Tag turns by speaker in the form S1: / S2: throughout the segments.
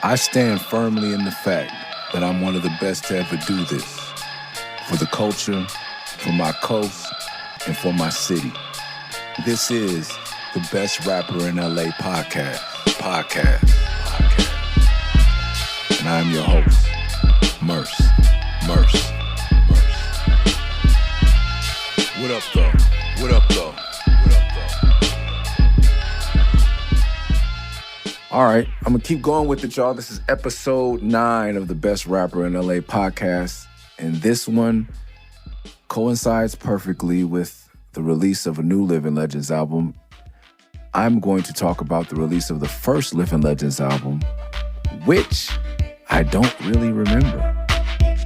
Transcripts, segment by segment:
S1: I stand firmly in the fact that I'm one of the best to ever do this. For the culture, for my coast, and for my city. This is the Best Rapper in LA podcast. And I'm your host, Murs. What up, though? All right, I'm gonna keep going with it, y'all. This is episode 9 of the Best Rapper in LA podcast. And this one coincides perfectly with the release of a new Living Legends album. I'm going to talk about the release of the first Living Legends album, which I don't really remember.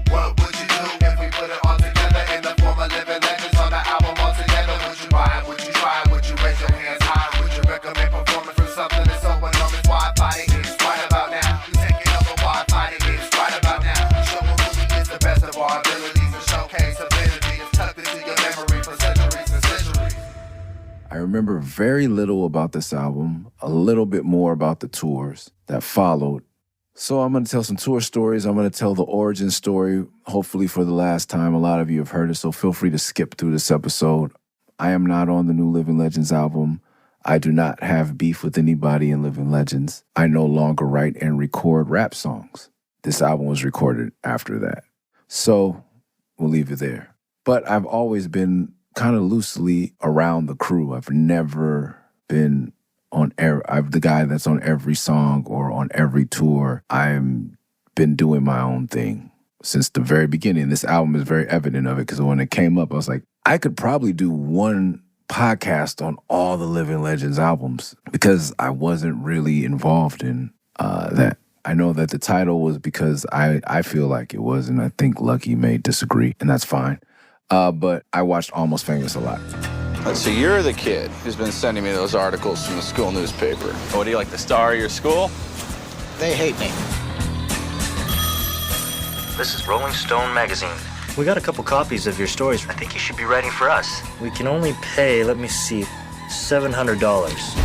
S2: What would you do if we put it all together in the form of Living Legends on the album all together? Would you buy it? Would you try it? Would you raise your hands high? Would you recommend performing from something that's so enormous? Why fight it? It's right about now. You take it over. Why fight it? It's right about now. Show what really is the best of our abilities and showcase ability. It's tucked into your memory for centuries and centuries.
S1: I remember very little about this album, a little bit more about the tours that followed. So I'm going to tell some tour stories. I'm going to tell the origin story, hopefully for the last time. A lot of you have heard it, so feel free to skip through this episode. I am not on the new Living Legends album. I do not have beef with anybody in Living Legends. I no longer write and record rap songs. This album was recorded after that. So we'll leave it there. But I've always been kind of loosely around the crew. I've never been I'm the guy that's on every song or on every tour. I've been doing my own thing since the very beginning. This album is very evident of it because when it came up, I was like, I could probably do one podcast on all the Living Legends albums because I wasn't really involved in that. I know that the title was because I feel like it was, and I think Lucky may disagree, and that's fine. But I watched Almost Famous a lot.
S3: So you're the kid who's been sending me those articles from the school newspaper. What, do you like the star of your school?
S4: They hate me.
S5: This is Rolling Stone magazine.
S4: We got a couple copies of your stories.
S5: I think you should be writing for us.
S4: We can only pay, let me see, $700.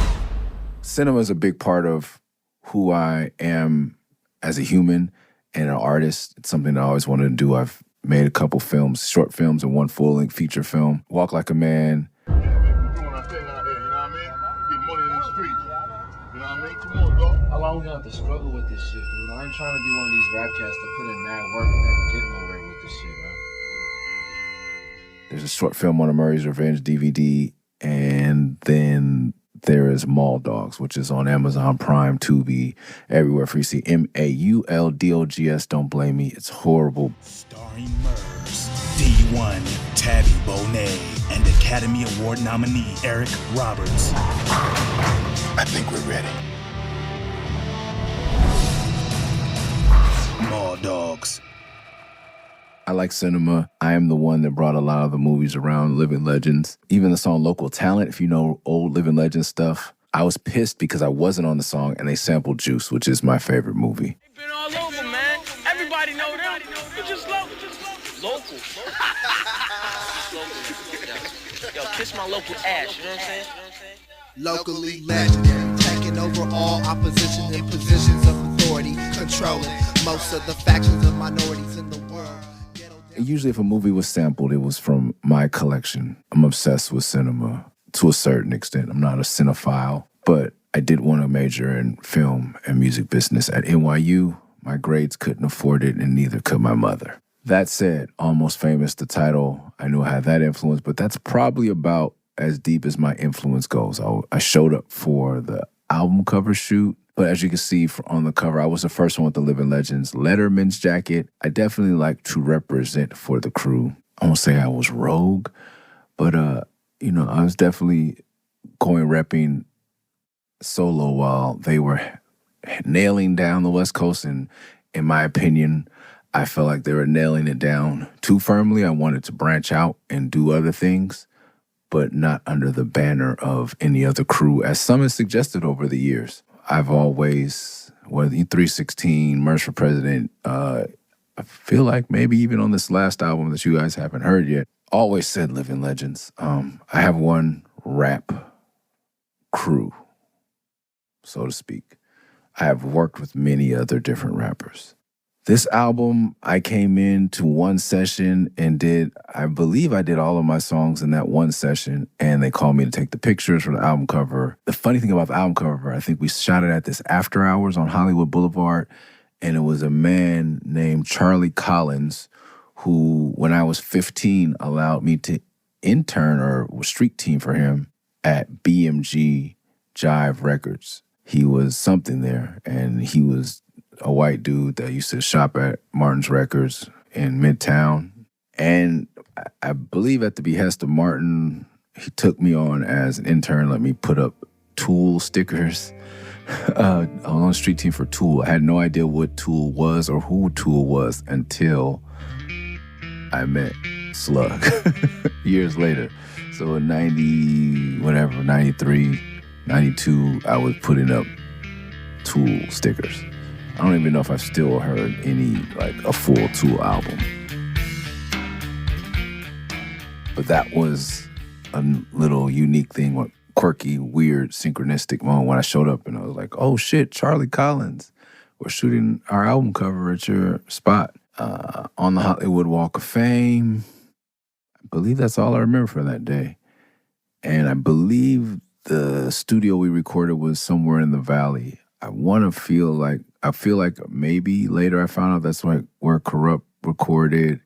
S1: Cinema is a big part of who I am as a human and an artist. It's something I always wanted to do. I've made a couple films, short films, and one full-length feature film. Walk Like a Man.
S6: How long we gonna have to struggle with this shit, dude? I ain't trying to be one of these rap cats that put in mad work and never get nowhere with this shit, man.
S1: There's a short film on a Murray's Revenge DVD, and then there is Mall Dogs, which is on Amazon Prime, Tubi, everywhere for you to see. Mauldogs. Don't blame me. It's horrible.
S7: Starring Murs, D1, Tabby Bonet, and Academy Award nominee Eric Roberts.
S2: I think we're ready.
S7: Mall Dogs.
S1: I like cinema. I am the one that brought a lot of the movies around Living Legends. Even the song Local Talent, if you know old Living Legends stuff. I was pissed because I wasn't on the song and they sampled Juice, which is my favorite movie.
S8: Been all over, man. Everybody know them. You're just local. Local. Yo, kiss my local ass, you know what I'm saying?
S2: Locally legendary, taking over all opposition in positions of authority, controlling most of the factions of minorities in the world.
S1: Usually if a movie was sampled, it was from my collection. I'm obsessed with cinema to a certain extent. I'm not a cinephile, but I did want to major in film and music business at NYU. My grades couldn't afford it, and neither could my mother. That said, Almost Famous, the title, I knew I had that influence, but that's probably about as deep as my influence goes. I showed up for the album cover shoot, but as you can see on the cover, I was the first one with the Living Legends Letterman's jacket. I definitely like to represent for the crew. I won't say I was rogue, but I was definitely repping solo while they were nailing down the West Coast. And in my opinion, I felt like they were nailing it down too firmly. I wanted to branch out and do other things, but not under the banner of any other crew, as some has suggested over the years. I've always, 316, Murs for President, I feel like maybe even on this last album that you guys haven't heard yet, always said Living Legends. I have one rap crew, so to speak. I have worked with many other different rappers. This album, I came into one session and I believe I did all of my songs in that one session, and they called me to take the pictures for the album cover. The funny thing about the album cover, I think we shot it at this After Hours on Hollywood Boulevard, and it was a man named Charlie Collins who, when I was 15, allowed me to intern or was street team for him at BMG Jive Records. He was something there, and he was a white dude that used to shop at Martin's Records in Midtown. And I believe at the behest of Martin, he took me on as an intern, let me put up Tool stickers. I was on the street team for Tool. I had no idea what Tool was or who Tool was until I met Slug years later. So in 93, 92, I was putting up Tool stickers. I don't even know if I've still heard any, like, a full Tool album. But that was a little unique thing, what quirky, weird, synchronistic moment when I showed up and I was like, oh shit, Charlie Collins. We're shooting our album cover at your spot on the Hollywood Walk of Fame. I believe that's all I remember from that day. And I believe the studio we recorded was somewhere in the Valley. I feel like maybe later I found out that's where Corrupt recorded.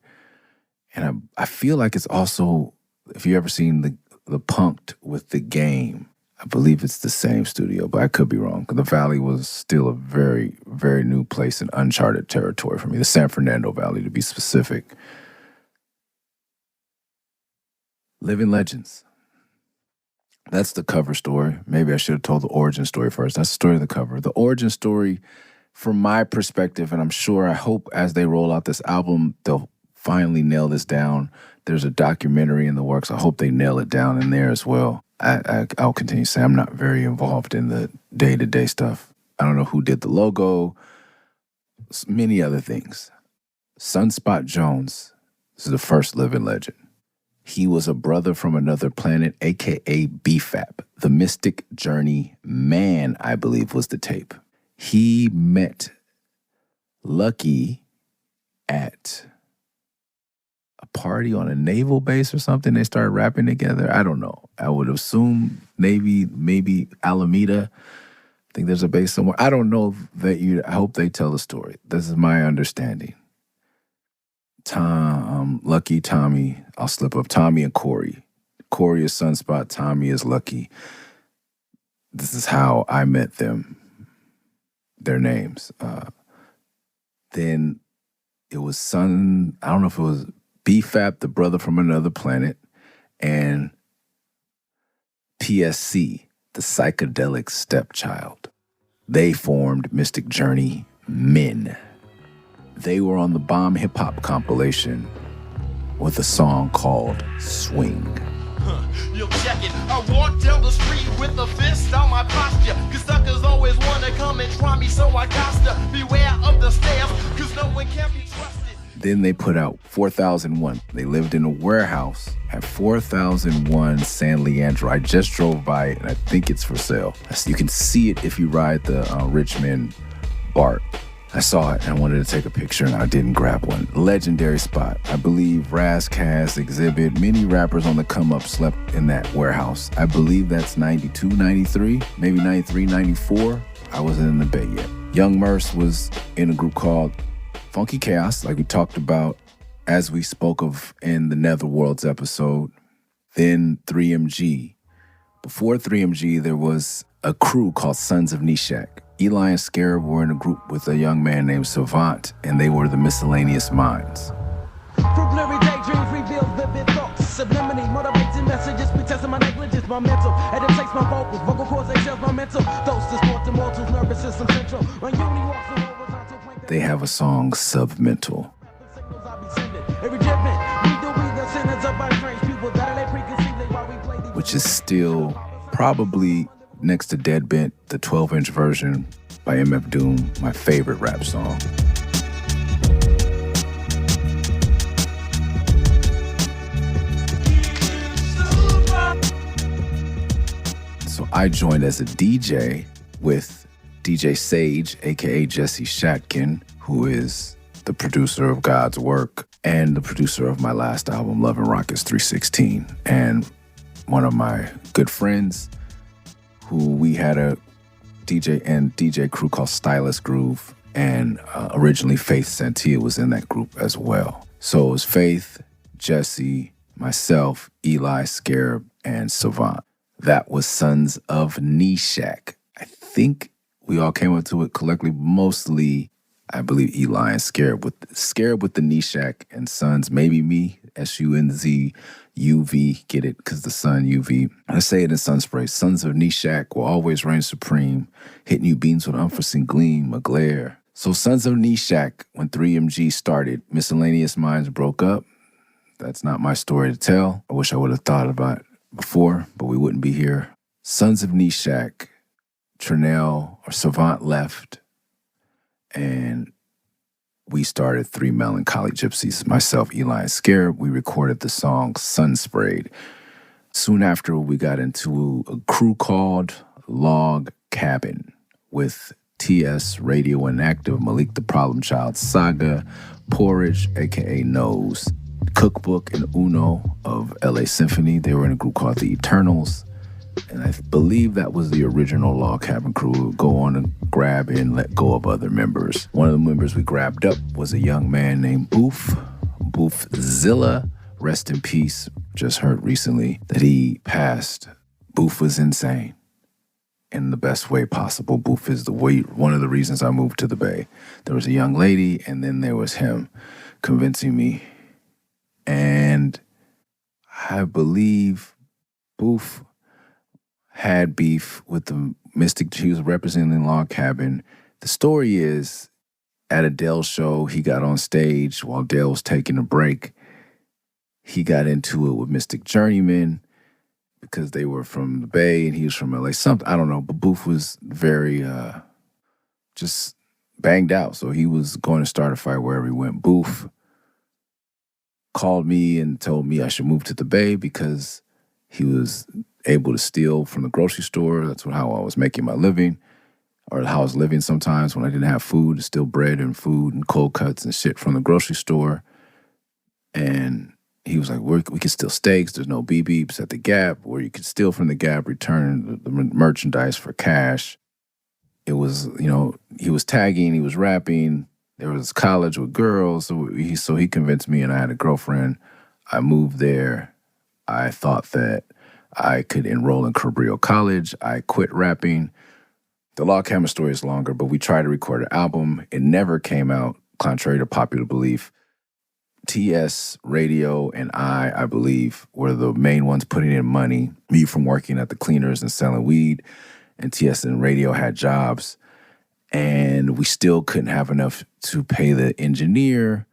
S1: And I feel like it's also, if you ever seen the Punk'd with The Game, I believe it's the same studio, but I could be wrong. The Valley was still a very, very new place in uncharted territory for me. The San Fernando Valley, to be specific. Living Legends. That's the cover story. Maybe I should have told the origin story first. That's the story of the cover. The origin story, from my perspective, and I hope as they roll out this album, they'll finally nail this down. There's a documentary in the works. I hope they nail it down in there as well. I'll continue to say I'm not very involved in the day-to-day stuff. I don't know who did the logo, many other things. Sunspot Jones, this is the first living legend. He was a brother from another planet, a.k.a. BFAP. The Mystic Journey Man, I believe, was the tape. He met Lucky at a party on a naval base or something. They started rapping together. I don't know. I would assume maybe Alameda. I think there's a base somewhere. I don't know I hope they tell the story. This is my understanding. Lucky, Tommy, I'll slip up, Tommy and Corey. Corey is Sunspot, Tommy is Lucky. This is how I met them, their names. Then it was I don't know if it was BFAP, the brother from another planet, and PSC, the psychedelic stepchild. They formed Mystic Journey Men. They were on the Bomb Hip Hop compilation with a song called Swing.
S9: Yo, check it. I walk down the street with a fist on my posture. Cause suckers always wanna come and try me, so I gotta beware of the stairs. Cause no one can be trusted.
S1: Then they put out 4001. They lived in a warehouse at 4001 San Leandro. I just drove by it and I think it's for sale. You can see it if you ride the Richmond BART. I saw it and I wanted to take a picture and I didn't grab one. Legendary spot. I believe Razzcast, Exhibit, many rappers on the come up slept in that warehouse. I believe that's 92, 93, maybe 93, 94. I wasn't in the Bay yet. Young Murs was in a group called Funky Chaos, like we talked about as we spoke of in the Netherworlds episode. Then 3MG. Before 3MG, there was a crew called Sons of Nishak. Eli and Scarab were in a group with a young man named Savant, and they were the Miscellaneous Minds.
S10: From blurry daydreams, reveal vivid thoughts. Subliminally motivating messages, pretesting my negligence, my mental. And it takes my vocals, vocal cords, excels my mental. Those to sport the mortals, nervous system central. When uni walks the horizontal plane.
S1: They have a song, Submental, which is still probably next to Dead Bent, the 12-inch version by MF Doom, my favorite rap song. So I joined as a DJ with DJ Sage, aka Jesse Shatkin, who is the producer of God's Work and the producer of my last album, Love and Rockets 316, and one of my good friends who we had a DJ crew called Stylus Groove, and originally Faith Santia was in that group as well. So it was Faith, Jesse, myself, Eli, Scarab, and Savant. That was Sons of Neshach. I think we all came up to it collectively, mostly, I believe, Eli and Scarab with the Neshach, and Sons, maybe me, SUNZUV, get it, because the sun, UV. I say it in Sunspray. Sons of Neshach will always reign supreme, hitting you beams with unforeseen gleam, a glare. So Sons of Neshach, when 3MG started, Miscellaneous Minds broke up. That's not my story to tell. I wish I would have thought about it before, but we wouldn't be here. Sons of Neshach, Trinell or Savant left, and we started Three Melancholy Gypsies. Myself, Eli, and Scarab, we recorded the song Sun Sprayed. Soon after, we got into a crew called Log Cabin with TS, Radio Inactive, Malik the Problem Child, Saga, Porridge, a.k.a. Nose, Cookbook, and Uno of LA Symphony. They were in a group called The Eternals. And I believe that was the original Log Cabin crew. We would go on and grab and let go of other members. One of the members we grabbed up was a young man named Boofzilla. Rest in peace. Just heard recently that he passed. Boof was insane in the best way possible. Boof is one of the reasons I moved to the Bay. There was a young lady, and then there was him convincing me. And I believe Boof had beef with the Mystic. He was representing Log Cabin. The story is, at a Dell show, he got on stage while Dell was taking a break. He got into it with Mystic Journeyman because they were from the Bay and he was from LA. Something, I don't know, but Boof was very just banged out. So he was going to start a fight wherever he went. Boof called me and told me I should move to the Bay because he was able to steal from the grocery store. That's how I was making my living, or how I was living sometimes when I didn't have food, to steal bread and food and cold cuts and shit from the grocery store. And he was like, we could steal steaks. There's no beeps at the Gap, or you could steal from the Gap, return the merchandise for cash. It was, he was tagging, he was rapping. There was college with girls. So he convinced me, and I had a girlfriend. I moved there. I thought that I could enroll in Cabrillo College. I quit rapping. The Log Cabin story is longer, but we tried to record an album. It never came out, contrary to popular belief. TS, Radio, and I believe, were the main ones putting in money. Me from working at the cleaners and selling weed, and TS and Radio had jobs. And we still couldn't have enough to pay the engineer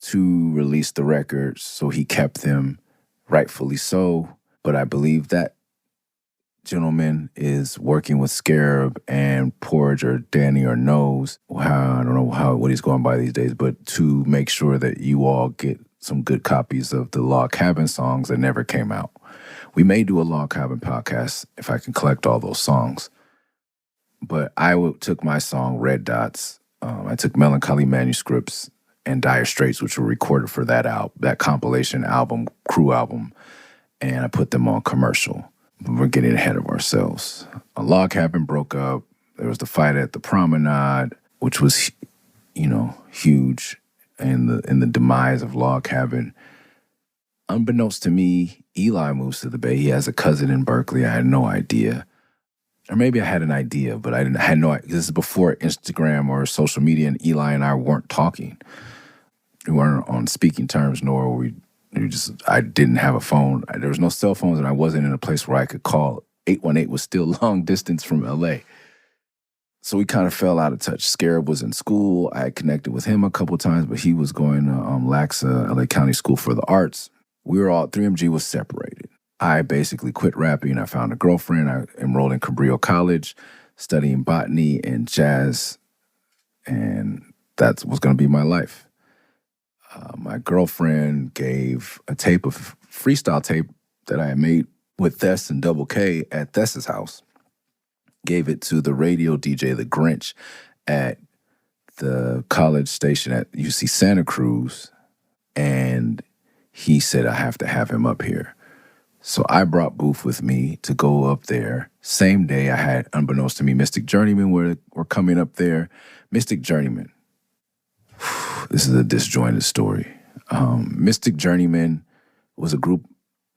S1: to release the records, so he kept them, rightfully so. But I believe that gentleman is working with Scarab and Porridge or Danny or Nose. I don't know what he's going by these days, but to make sure that you all get some good copies of the Log Cabin songs that never came out. We may do a Log Cabin podcast if I can collect all those songs. But I took my song Red Dots. I took Melancholy Manuscripts and Dire Straits, which were recorded for that compilation album, crew album, and I put them on commercial. We're getting ahead of ourselves. A Log Cabin broke up. There was the fight at the Promenade, which was, huge in the demise of Log Cabin. Unbeknownst to me, Eli moves to the Bay. He has a cousin in Berkeley. I had no idea. Or maybe I had an idea, but I had no idea. This is before Instagram or social media, and Eli and I weren't talking. We weren't on speaking terms, nor were we. I didn't have a phone. There was no cell phones, and I wasn't in a place where I could call. 818 was still long distance from LA. So we kind of fell out of touch. Scarab was in school. I had connected with him a couple times, but he was going to LACSA, LA County School for the Arts. 3MG was separated. I basically quit rapping. I found a girlfriend. I enrolled in Cabrillo College, studying botany and jazz, and that was going to be my life. My girlfriend gave a freestyle tape that I had made with Thess and Double K at Thess's house. gave it to the radio DJ, the Grinch, at the college station at UC Santa Cruz, and he said, I have to have him up here. So I brought Booth with me to go up there. Same day I had, unbeknownst to me, Mystic Journeyman were coming up there. Mystic Journeyman. This is a disjointed story. Mystic Journeyman was a group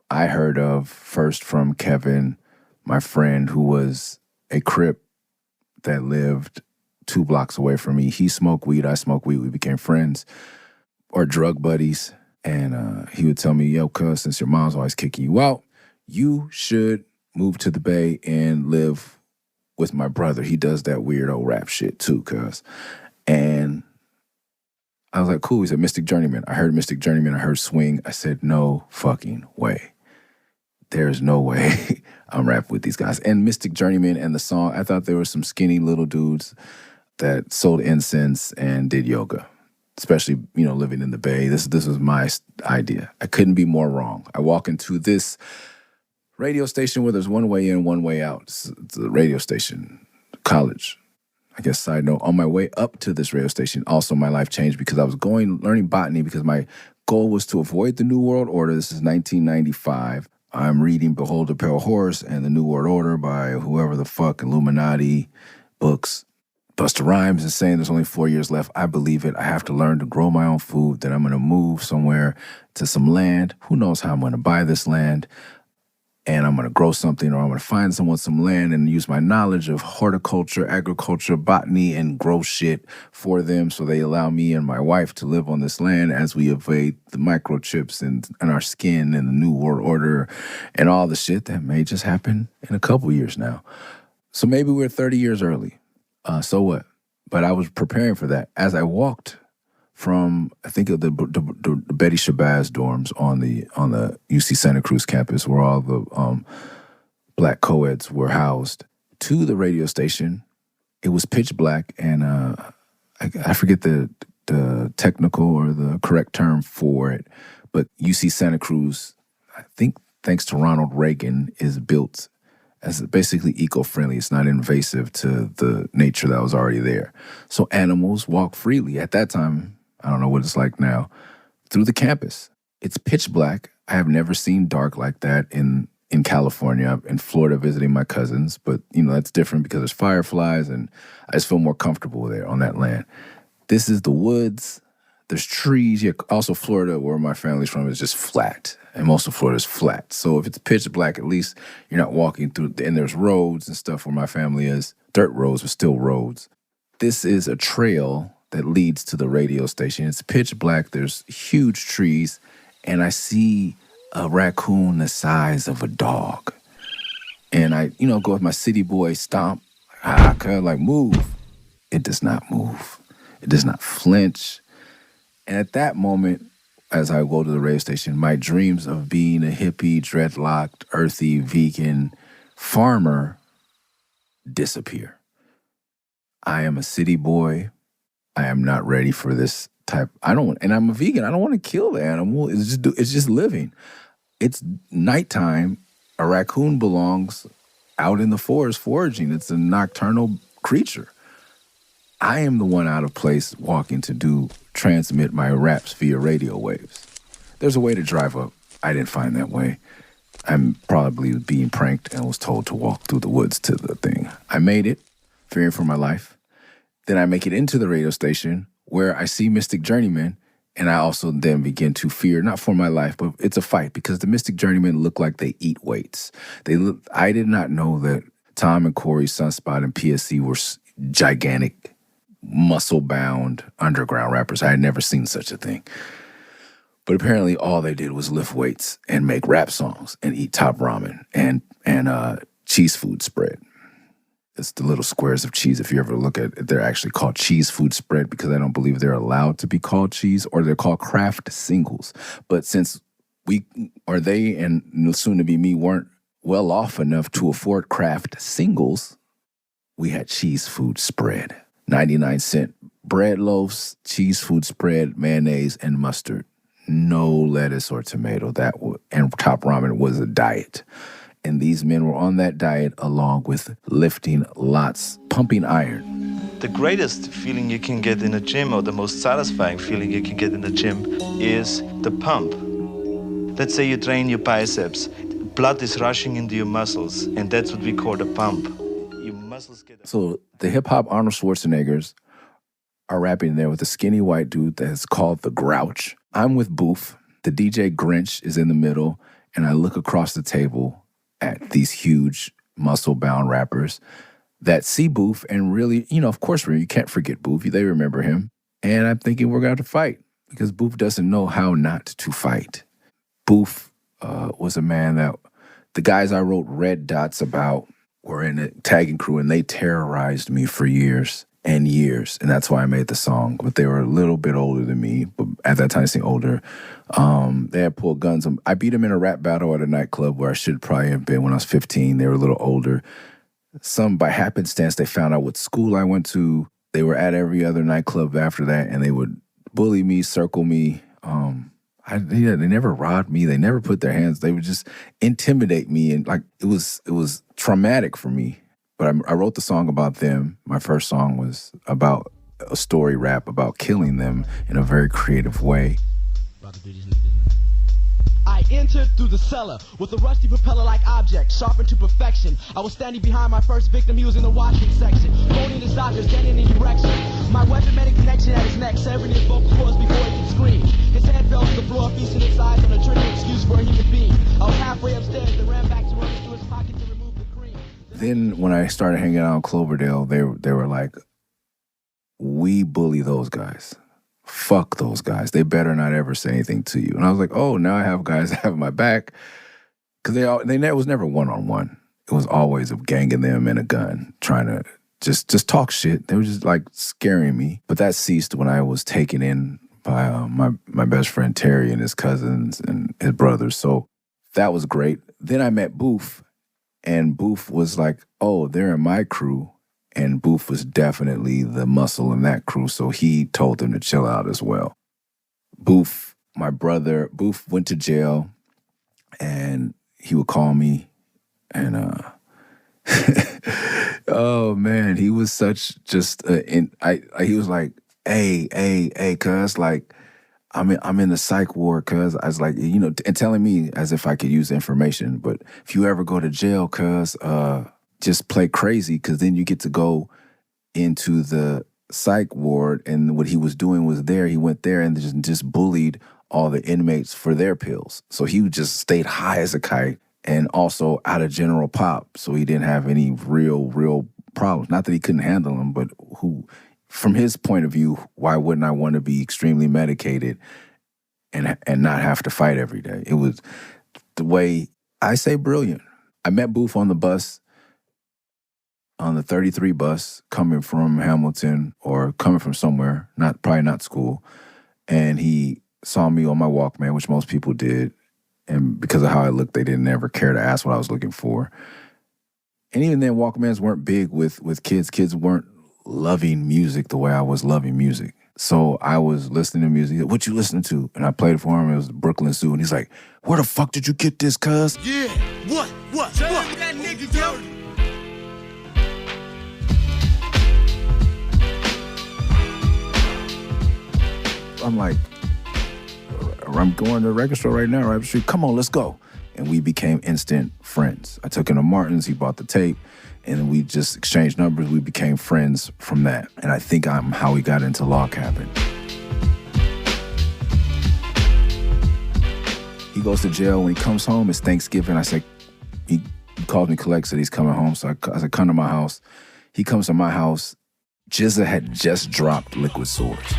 S1: I heard of first from Kevin, my friend, who was a Crip that lived 2 blocks away from me. He smoked weed, I smoked weed. We became friends or drug buddies. And he would tell me, yo, cuz, since your mom's always kicking you out, you should move to the Bay and live with my brother. He does that weirdo rap shit too, cuz. And I was like, cool. He said, Mystic Journeyman. I heard Mystic Journeyman. I heard Swing. I said, no fucking way. There's no way I'm rapping with these guys. And Mystic Journeyman and the song, I thought there were some skinny little dudes that sold incense and did yoga. Especially, living in the Bay. This was my idea. I couldn't be more wrong. I walk into this radio station where there's one way in, one way out. It's the radio station, college. I guess side note, on my way up to this radio station, also my life changed because I was learning botany because my goal was to avoid the New World Order. This is 1995. I'm reading Behold the Pale Horse and the New World Order by whoever the fuck, Illuminati books. Busta Rhymes is saying there's only 4 years left. I believe it. I have to learn to grow my own food, that I'm going to move somewhere to some land. Who knows how I'm going to buy this land? And I'm going to grow something, or I'm going to find someone some land and use my knowledge of horticulture, agriculture, botany, and grow shit for them so they allow me and my wife to live on this land as we evade the microchips and our skin and the New World Order and all the shit that may just happen in a couple years now. So maybe we're 30 years early. So what? But I was preparing for that. As I walked from, I think, of the Betty Shabazz dorms on the UC Santa Cruz campus where all the black co-eds were housed, to the radio station, it was pitch black, and I forget the technical or the correct term for it, but UC Santa Cruz, I think thanks to Ronald Reagan, is built as basically eco-friendly. It's not invasive to the nature that was already there. So animals walk freely. At that time, I don't know what it's like now, through the campus. It's pitch black. I have never seen dark like that in California. I'm in Florida visiting my cousins, but that's different because there's fireflies, and I just feel more comfortable there on that land. This is the woods. There's trees. Yeah, also Florida, where my family's from, is just flat. And most of Florida is flat. So if it's pitch black, at least you're not walking through, and there's roads and stuff where my family is. Dirt roads, but still roads. This is a trail that leads to the radio station. It's pitch black. There's huge trees. And I see a raccoon the size of a dog. And I, go with my city boy stomp. Like, move. It does not move. It does not flinch. And at that moment, as I go to the radio station, my dreams of being a hippie, dreadlocked, earthy, vegan farmer disappear. I am a city boy. I am not ready for this type. And I'm a vegan. I don't want to kill the animal. It's just living. It's nighttime. A raccoon belongs out in the forest foraging. It's a nocturnal creature. I am the one out of place walking to transmit my raps via radio waves. There's a way to drive up. I didn't find that way. I'm probably being pranked and was told to walk through the woods to the thing. I made it, fearing for my life. Then I make it into the radio station where I see Mystic Journeyman, and I also then begin to fear, not for my life, but it's a fight because the Mystic Journeymen look like they eat weights. I did not know that Tom and Corey, Sunspot, and PSC were gigantic, muscle-bound underground rappers. I had never seen such a thing. But apparently all they did was lift weights and make rap songs and eat top ramen and cheese food spread. It's the little squares of cheese. If you ever look at it, they're actually called cheese food spread because I don't believe they're allowed to be called cheese, or they're called craft singles. But since they and soon to be me weren't well off enough to afford craft singles, we had cheese food spread. 99-cent bread loaves, cheese food spread, mayonnaise, and mustard. No lettuce or tomato. And top ramen was a diet. And these men were on that diet along with lifting lots, pumping iron.
S11: The greatest feeling you can get in a gym, or the most satisfying feeling you can get in the gym, is the pump. Let's say you train your biceps. Blood is rushing into your muscles, and that's what we call the pump. Your muscles get...
S1: So the hip-hop Arnold Schwarzeneggers are rapping there with a skinny white dude that's called the Grouch. I'm with Boof. The DJ Grinch is in the middle, and I look across the table at these huge muscle-bound rappers that see Boof and really, of course, you can't forget Boof. They remember him. And I'm thinking we're going to fight because Boof doesn't know how not to fight. Boof was a man that the guys I wrote Red Dots about were in a tagging crew, and they terrorized me for years and years. And that's why I made the song. But they were a little bit older than me, but at that time, I think older. They had pulled guns. I beat them in a rap battle at a nightclub where I should probably have been when I was 15. They were a little older. Some, by happenstance, they found out what school I went to. They were at every other nightclub after that, and they would bully me, circle me. They never robbed me. They never put their hands. They would just intimidate me, and it was traumatic for me. But I wrote the song about them. My first song was about a story rap about killing them in a very creative way.
S10: I entered through the cellar with a rusty propeller-like object, sharpened to perfection. I was standing behind my first victim. He was in the washing section, holding his doctor, standing in erection. My weapon made a connection at his neck, severing his vocal cords before he could scream. His head fell to the floor, feasting his eyes on a trivial excuse for a human being. I was halfway upstairs and ran back to rummage through his pocket to remove the cream.
S1: Then when I started hanging out in Cloverdale, they were like, we bully those guys. Fuck those guys. They better not ever say anything to you. And I was like, oh, now I have guys that have my back. Because it was never one-on-one. It was always a gang of them and a gun trying to just talk shit. They were just like scaring me. But that ceased when I was taken in by my best friend Terry and his cousins and his brothers. So that was great. Then I met Boof, and Boof was like, oh, they're in my crew. And Boof was definitely the muscle in that crew, so he told them to chill out as well. Boof, my brother, Boof went to jail, and he would call me, and oh man, he was such just he was like, hey, cuz, like, I'm in the psych ward, cuz. I was like, and telling me as if I could use the information, but if you ever go to jail, cuz, just play crazy, because then you get to go into the psych ward. And what he was doing was he went there and just bullied all the inmates for their pills. So he just stayed high as a kite and also out of general pop. So he didn't have any real problems. Not that he couldn't handle them, but from his point of view, why wouldn't I want to be extremely medicated and not have to fight every day? It was the way I say brilliant. I met Boof on the bus, on the 33 bus, coming from Hamilton or coming from somewhere, probably not school. And he saw me on my Walkman, which most people did. And because of how I looked, they didn't ever care to ask what I was looking for. And even then, Walkmans weren't big with kids. Kids weren't loving music the way I was loving music. So I was listening to music. What you listening to? And I played it for him. It was Brooklyn Zoo. And he's like, where the fuck did you get this, cuz?
S9: Yeah, what? That nigga, yo.
S1: I'm like, I'm going to the record store right now, right up the street. Come on, let's go. And we became instant friends. I took him to Martin's, he bought the tape, and we just exchanged numbers. We became friends from that. And I think I'm how we got into Log Cabin. He goes to jail. When he comes home, it's Thanksgiving. I say, he called me, collect, said he's coming home. So I said, come to my house. He comes to my house. Jizza had just dropped Liquid Swords.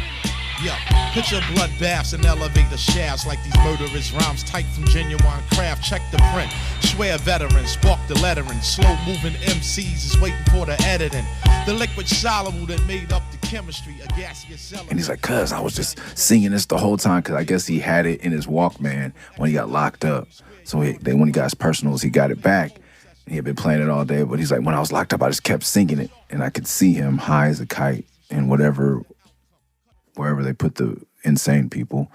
S9: Yeah, picture bloodbaths and elevator shafts like these murderous rhymes typed from genuine craft. Check the print, swear veterans, spark the lettering. Slow moving MCs is waiting for the editing. The liquid soluble that made up the chemistry, a gaseous element.
S1: And he's like, cuz, I was just singing this the whole time, because I guess he had it in his Walkman when he got locked up. So when he got his personals, he got it back. He had been playing it all day, but he's like, when I was locked up, I just kept singing it. And I could see him high as a kite and wherever they put the insane people.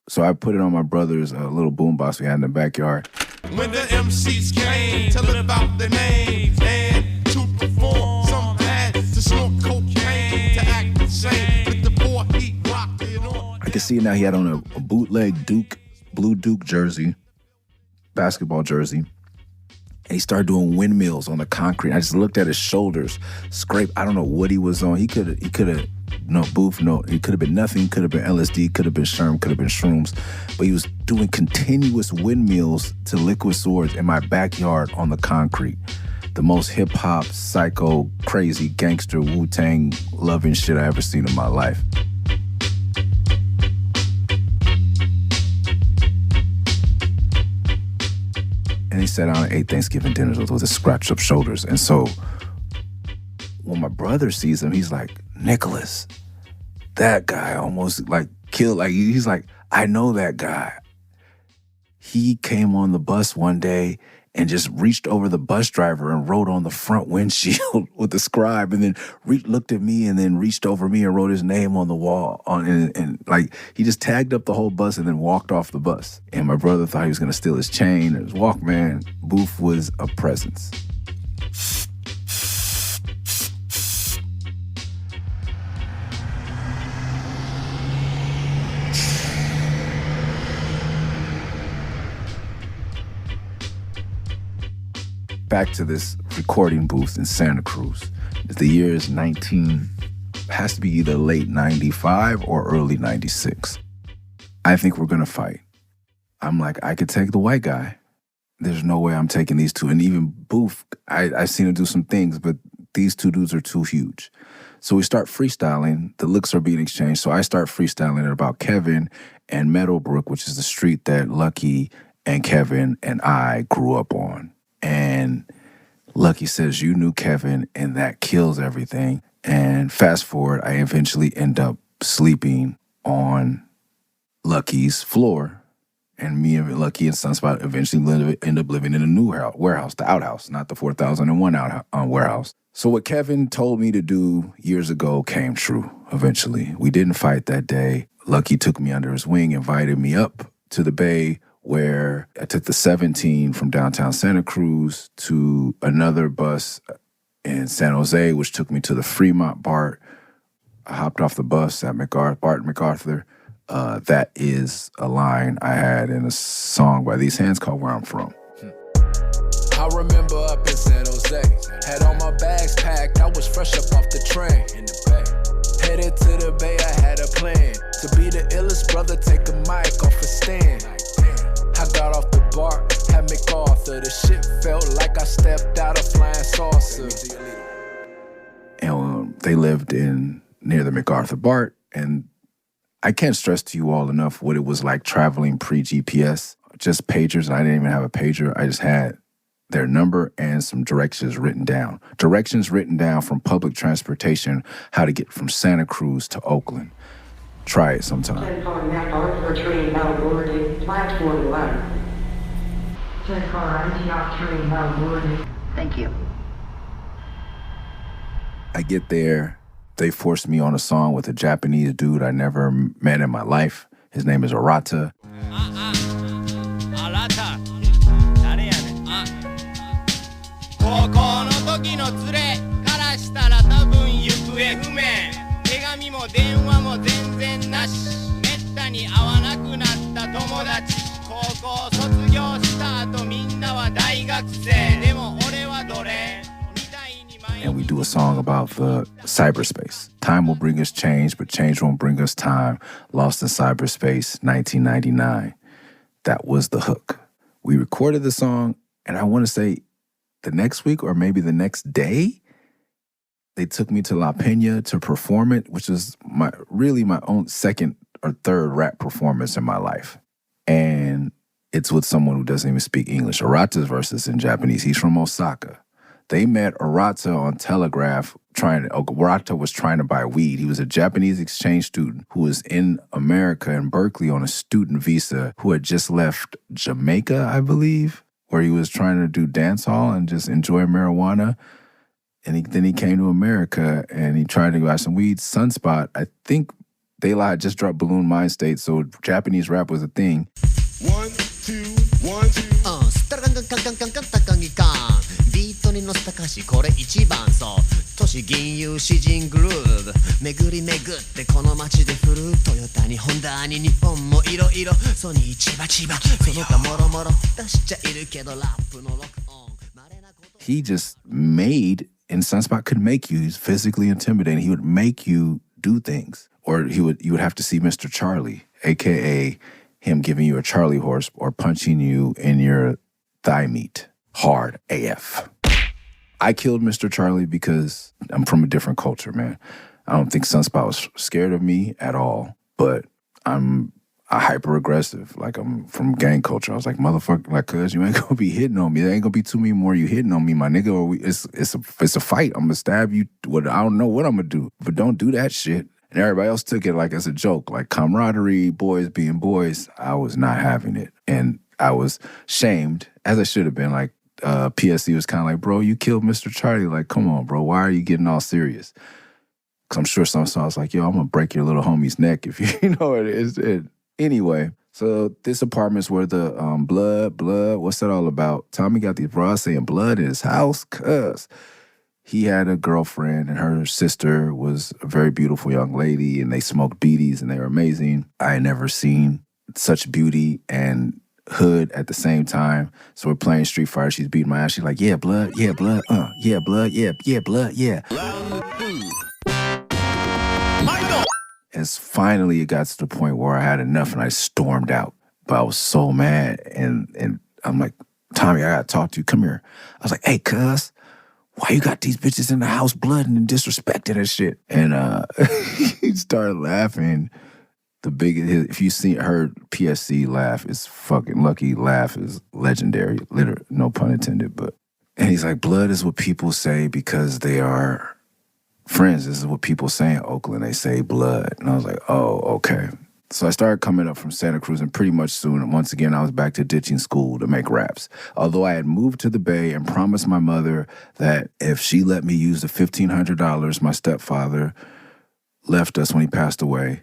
S1: So I put it on my brother's little boombox we had in the backyard.
S9: When the MCs came to live out their names and to perform, some had to snort cocaine to act the same with the poor heat rocking on.
S1: I can see it now. He had on a bootleg blue Duke jersey, basketball jersey. And he started doing windmills on the concrete. I just looked at his shoulders, scrape. I don't know what he was on. He could have, no booth, no, it could have been nothing. Could have been LSD, could have been Sherm, could have been shrooms. But he was doing continuous windmills to Liquid Swords in my backyard on the concrete. The most hip hop, psycho, crazy, gangster, Wu-Tang loving shit I ever seen in my life. And he sat down and ate Thanksgiving dinners with his scratched up shoulders. And so when my brother sees him, he's like, Nicholas, that guy almost like killed, like he's like, I know that guy. He came on the bus one day and just reached over the bus driver and wrote on the front windshield with the scribe, and then looked at me and then reached over me and wrote his name on the wall. And like, he just tagged up the whole bus and then walked off the bus. And my brother thought he was going to steal his chain or his Walkman. Booth was a presence. Back to this recording booth in Santa Cruz. The year is has to be either late 95 or early 96. I think we're gonna fight. I'm like, I could take the white guy. There's no way I'm taking these two. And even Booth, I've seen him do some things, but these two dudes are too huge. So we start freestyling. The looks are being exchanged. So I start freestyling about Kevin and Meadowbrook, which is the street that Lucky and Kevin and I grew up on. And Lucky says, you knew Kevin, and that kills everything. And fast forward, I eventually end up sleeping on Lucky's floor. And me and Lucky and Sunspot eventually end up living in a new warehouse, the outhouse, not the 4001 warehouse. So what Kevin told me to do years ago came true eventually. We didn't fight that day. Lucky took me under his wing, invited me up to the Bay, where I took the 17 from downtown Santa Cruz to another bus in San Jose, which took me to the Fremont BART. I hopped off the bus at BART MacArthur. That is a line I had in a song by These Hands called Where I'm From.
S12: I remember up in San Jose, had all my bags packed, I was fresh up off the train. In the Bay. Headed to the Bay, I had a plan to be the illest brother, take a mic off a stand. I got off the bar, had MacArthur. The shit felt like I stepped out of flying saucer.
S1: And they lived near the MacArthur BART. And I can't stress to you all enough what it was like traveling pre-GPS. Just pagers, and I didn't even have a pager. I just had their number and some directions written down. Directions written down from public transportation, how to get from Santa Cruz to Oakland. Try it sometime.
S13: 10 car North train now boarding platform 1. 10 car Antioch train now boarding. Thank you.
S1: I get there. They forced me on a song with a Japanese dude I never met in my life. His name is Arata. And we do a song about the cyberspace. Time will bring us change, but change won't bring us time. Lost in Cyberspace, 1999. That was the hook. We recorded the song, and I want to say the next week or maybe the next day, they took me to La Peña to perform it, which is my own second or third rap performance in my life. And it's with someone who doesn't even speak English. Arata's verse is in Japanese. He's from Osaka. They met Arata on Telegraph. Arata was trying to buy weed. He was a Japanese exchange student who was in America in Berkeley on a student visa, who had just left Jamaica, I believe, where he was trying to do dance hall and just enjoy marijuana. And then he came to America and he tried to buy some weed. Sunspot, I think De La had just dropped Balloon Mind State, so Japanese rap was a thing.
S9: 1, 2, 1, 2.
S14: カンカンカンカンタカンギカンビートに乗せた歌詞これ一番そう都市銀融詩人グルーブ巡り巡ってこの街で振るトヨタにホンダに日本もいろいろソニー千葉千葉その他もろもろ出しちゃいるけどラップの録音
S1: He just made, and Sunspot could make you physically intimidating. He would make you do things. Or you would have to see Mr. Charlie, a.k.a. him giving you a Charlie horse or punching you in your thigh meat. Hard AF. I killed Mr. Charlie because I'm from a different culture, man. I don't think Sunspot was scared of me at all, but I'm a hyper-aggressive. Like, I'm from gang culture. I was like, motherfucker, like, cuz you ain't gonna be hitting on me. There ain't gonna be too many more you hitting on me, my nigga. Or it's a fight. I'm gonna stab you. I don't know what I'm gonna do, but don't do that shit. And everybody else took it like as a joke, like camaraderie, boys being boys. I was not having it. And I was shamed, as I should have been. Like, PSC was kind of like, bro, you killed Mr. Charlie. Like, come on, bro. Why are you getting all serious? Because I'm sure some songs like, yo, I'm going to break your little homie's neck if you know it is. Anyway, so this apartment's where the blood, what's that all about? Tommy got these bras saying blood in his house, cuz he had a girlfriend and her sister was a very beautiful young lady and they smoked beaties and they were amazing. I had never seen such beauty and hood at the same time. So we're playing Street Fighter. She's beating my ass. She's like, yeah, blood, yeah, blood, yeah, blood, yeah, blood, yeah. And finally it got to the point where I had enough and I stormed out. But I was so mad. And I'm like, Tommy, I gotta talk to you. Come here. I was like, hey, cuz, why you got these bitches in the house blooding and disrespecting and shit? And he started laughing. If you heard PSC laugh, it's fucking Lucky laugh is legendary. Literally, no pun intended. And he's like, blood is what people say because they are friends. This is what people say in Oakland. They say blood. And I was like, oh, okay. So I started coming up from Santa Cruz, and pretty much soon, once again, I was back to ditching school to make raps. Although I had moved to the Bay and promised my mother that if she let me use the $1,500 my stepfather left us when he passed away,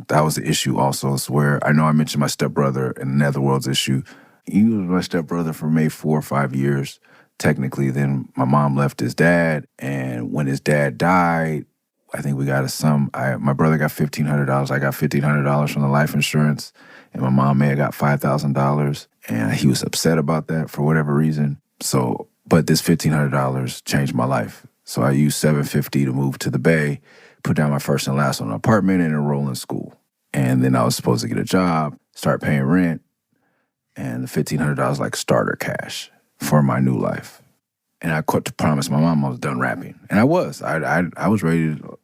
S1: that was the issue also. It's where I know I mentioned my stepbrother in the Netherworld's issue. He was my stepbrother for maybe 4 or 5 years, technically. Then my mom left his dad, and when his dad died, I think we got a sum. My brother got $1,500. I got $1,500 from the life insurance, and my mom may have got $5,000. And he was upset about that for whatever reason. So, but this $1,500 changed my life. So I used $750 to move to the Bay, put down my first and last on an apartment, and enroll in school. And then I was supposed to get a job, start paying rent, and the $1,500 like starter cash for my new life. And I quit to promise my mom I was done rapping, and I was. I was ready to.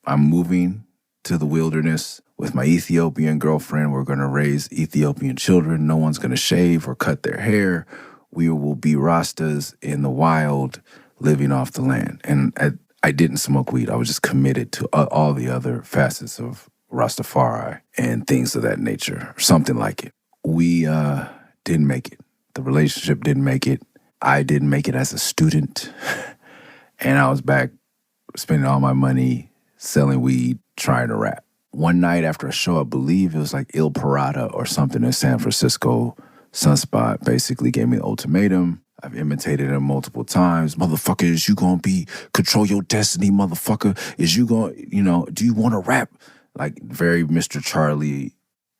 S1: I'm moving to the wilderness with my Ethiopian girlfriend. We're going to raise Ethiopian children. No one's going to shave or cut their hair. We will be Rastas in the wild, living off the land. And I didn't smoke weed. I was just committed to all the other facets of Rastafari and things of that nature, or something like it. We didn't make it. The relationship didn't make it. I didn't make it as a student. And I was back spending all my money selling weed, trying to rap. One night after a show, I believe it was like Il Parada or something in San Francisco, Sunspot basically gave me an ultimatum. I've imitated him multiple times. Motherfucker, is you gonna control your destiny, motherfucker? Is you gonna, do you want to rap? Like very Mr. Charlie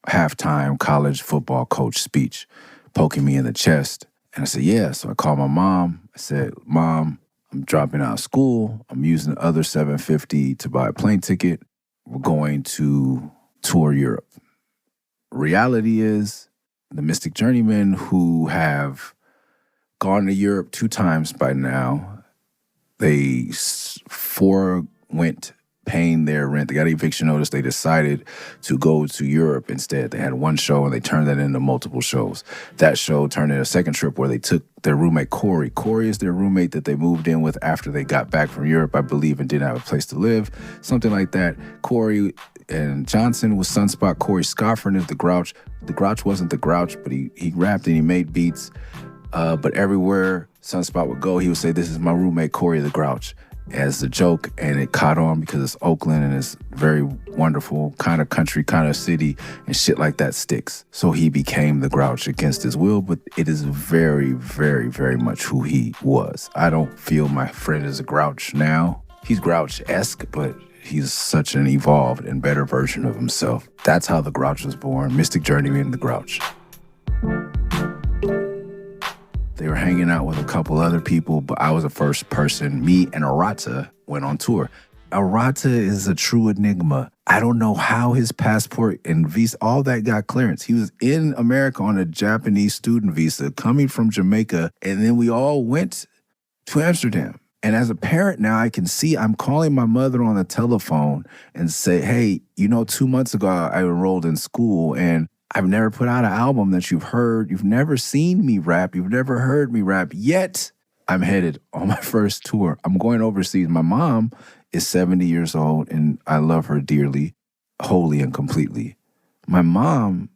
S1: halftime college football coach speech, poking me in the chest. And I said, yeah. So I called my mom. I said, Mom, I'm dropping out of school. I'm using the other $750 to buy a plane ticket. We're going to tour Europe. Reality is the Mystic Journeymen who have gone to Europe 2 times by now, they forewent paying their rent. They got an eviction notice. They decided to go to Europe instead. They had one show and they turned that into multiple shows. That show turned into a second trip where they took their roommate, Corey. Corey is their roommate that they moved in with after they got back from Europe, I believe, and didn't have a place to live. Something like that. Corey and Johnson was Sunspot. Corey Scoffern is the Grouch. The Grouch wasn't the Grouch, but he rapped and he made beats. But everywhere Sunspot would go, he would say, this is my roommate, Corey the Grouch. as a joke, and it caught on because it's Oakland and it's very wonderful, kind of country, kind of city, and shit like that sticks. So he became the Grouch against his will, but it is very, very, very much who he was. I don't feel my friend is a Grouch now. He's Grouch-esque, but he's such an evolved and better version of himself. That's how the Grouch was born. Mystic Journeyman, the Grouch. They were hanging out with a couple other people, but I was the first person. Me and Arata went on tour. Arata is a true enigma. I don't know how his passport and visa, all that got clearance. He was in America on a Japanese student visa coming from Jamaica, and then we all went to Amsterdam. And as a parent now, I can see I'm calling my mother on the telephone and say, hey, 2 months ago I enrolled in school and I've never put out an album that you've heard. You've never seen me rap. You've never heard me rap. Yet I'm headed on my first tour. I'm going overseas. My mom is 70 years old and I love her dearly, wholly and completely. My mom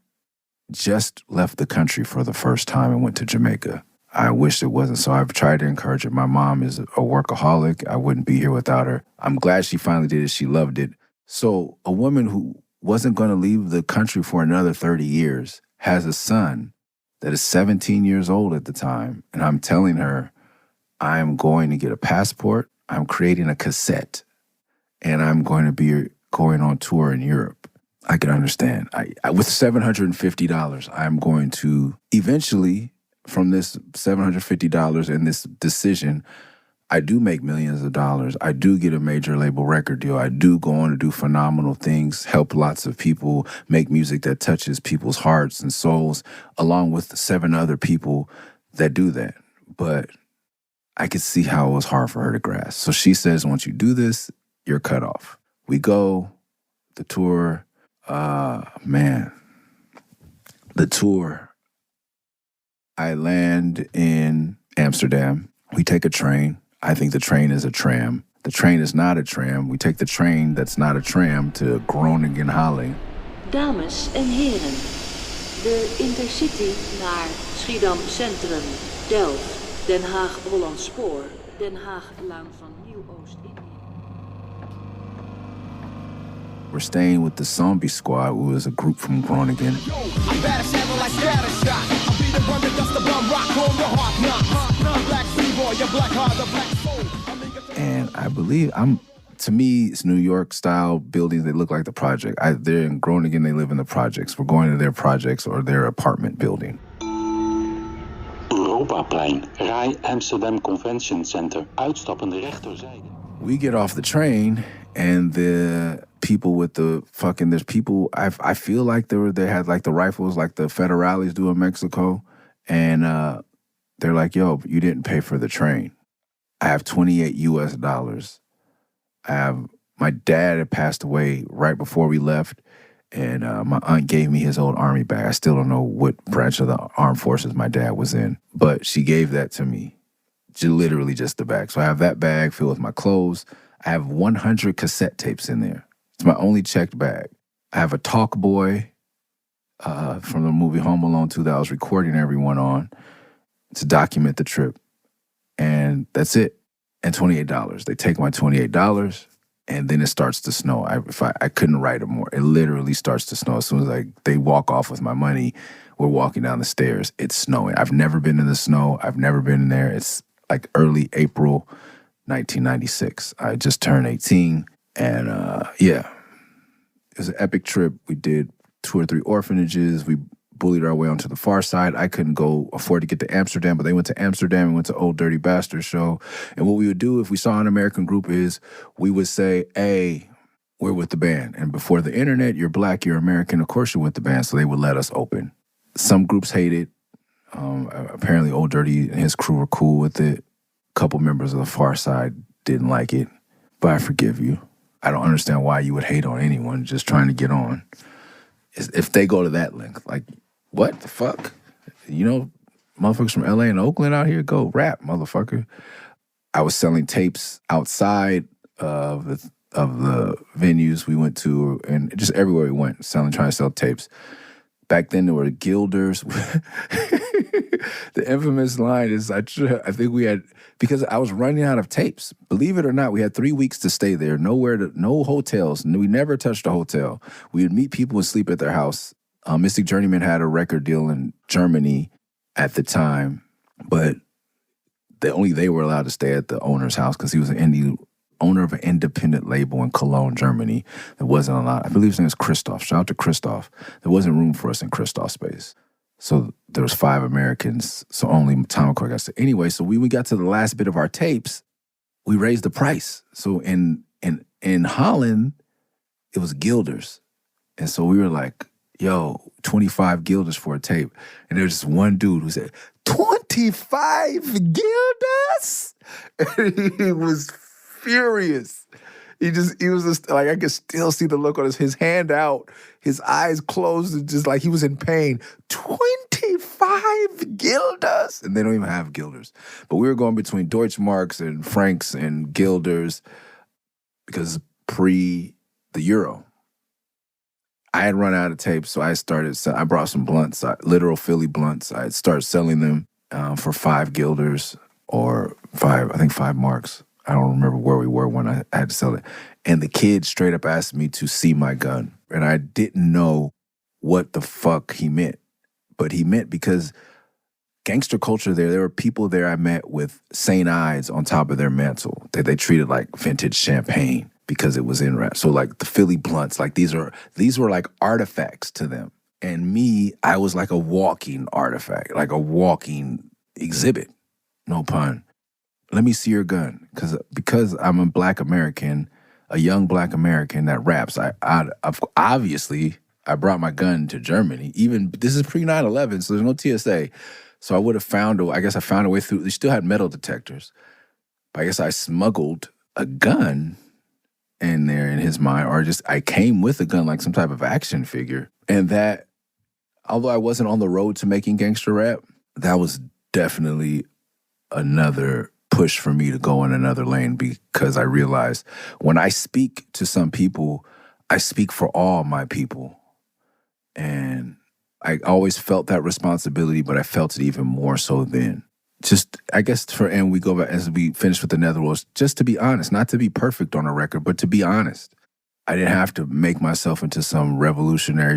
S1: just left the country for the first time and went to Jamaica. I wish it wasn't, so I've tried to encourage her. My mom is a workaholic. I wouldn't be here without her. I'm glad she finally did it. She loved it. So a woman who wasn't going to leave the country for another 30 years has a son that is 17 years old at the time. And I'm telling her, I'm going to get a passport. I'm creating a cassette. And I'm going to be going on tour in Europe. I can understand. With $750, I'm going to eventually, from this $750 and this decision, I do make millions of dollars. I do get a major label record deal. I do go on to do phenomenal things, help lots of people, make music that touches people's hearts and souls, along with 7 other people that do that. But I could see how it was hard for her to grasp. So she says, once you do this, you're cut off. We go, the tour, the tour. I land in Amsterdam. We take a train. I think the train is a tram. The train is not a tram. We take the train that's not a tram to Groningen Halle.
S15: Dames en heren, de Intercity naar Schiedam Centrum, Delft, Den Haag Hollandspoor, Den Haag Laan van Nieuw-Oost-Indië.
S1: We're staying with the Zombie Squad, who is a group from Groningen. And I believe to me, it's New York style buildings. They look like the project. They're in Groningen, they live in the projects. We're going to their projects or their apartment building.
S16: Europaplein, Rai Amsterdam Convention Center, uitstappende rechterzijde.
S1: We get off the train and the people with the fucking, there's people, I feel like they had like the rifles like the federales do in Mexico. And they're like, yo, but you didn't pay for the train. I have $28 US. My dad had passed away right before we left. And my aunt gave me his old army bag. I still don't know what branch of the armed forces my dad was in, but she gave that to me. Literally just the bag. So I have that bag filled with my clothes. I have 100 cassette tapes in there. It's my only checked bag. I have a talk boy from the movie Home Alone 2 that I was recording everyone on to document the trip. And that's it. And $28. They take my $28 and then it starts to snow. I couldn't write it more. It literally starts to snow. As soon as they walk off with my money, we're walking down the stairs. It's snowing. I've never been in the snow. I've never been in there. It's like early April 1996. I just turned 18. And it was an epic trip. We did 2 or 3 orphanages. We bullied our way onto the far side. I couldn't afford to get to Amsterdam, but they went to Amsterdam and went to Old Dirty Bastard show. And what we would do if we saw an American group is we would say, hey, we're with the band. And before the internet, you're black, you're American, of course you're with the band. So they would let us open. Some groups hate it. Apparently Old Dirty and his crew were cool with it. A couple members of the far side didn't like it. But I forgive you. I don't understand why you would hate on anyone just trying to get on. If they go to that length, like, what the fuck? Motherfuckers from LA and Oakland out here, go rap, motherfucker. I was selling tapes outside of the venues we went to and just everywhere we went, trying to sell tapes. Back then there were guilders. The infamous line is, I think we had, because I was running out of tapes. Believe it or not, we had 3 weeks to stay there. No hotels. We never touched a hotel. We would meet people and sleep at their house. Mystic Journeyman had a record deal in Germany at the time, but only they were allowed to stay at the owner's house because he was an owner of an independent label in Cologne, Germany. There wasn't a lot. I believe his name was Christoph. Shout out to Christoph. There wasn't room for us in Christoph's space. So there was 5 Americans, so only Tom McCoy got to stay. Anyway, so when we got to the last bit of our tapes, we raised the price. So in Holland, it was guilders. And so we were like, yo, 25 guilders for a tape. And there was just one dude who said, 25 guilders? And he was furious. He was just like, I could still see the look on his hand out, his eyes closed, and just like he was in pain. 25 guilders? And they don't even have guilders. But we were going between Deutschmarks and francs and guilders because pre the euro. I had run out of tape, so I brought some blunts, literal Philly blunts. I started selling them for 5 guilders or 5 marks. I don't remember where we were when I had to sell it. And the kid straight up asked me to see my gun. And I didn't know what the fuck he meant. But he meant because gangster culture there were people there I met with St. Ides on top of their mantle that they treated like vintage champagne because it was in rap. So like the Philly blunts, like these were like artifacts to them. And me, I was like a walking artifact, like a walking exhibit. No pun. Let me see your gun. Because I'm a black American, a young black American that raps, obviously I brought my gun to Germany. Even, this is pre 9/11, so there's no TSA. So I found a way through. They still had metal detectors. But I guess I smuggled a gun in there in his mind, or just I came with a gun like some type of action figure. And that, although I wasn't on the road to making gangster rap, that was definitely another push for me to go in another lane, because I realized when I speak to some people, I speak for all my people. And I always felt that responsibility, but I felt it even more so then. Just, I guess, and we go back as we finish with the Netherworlds, just to be honest, not to be perfect on a record, but to be honest. I didn't have to make myself into some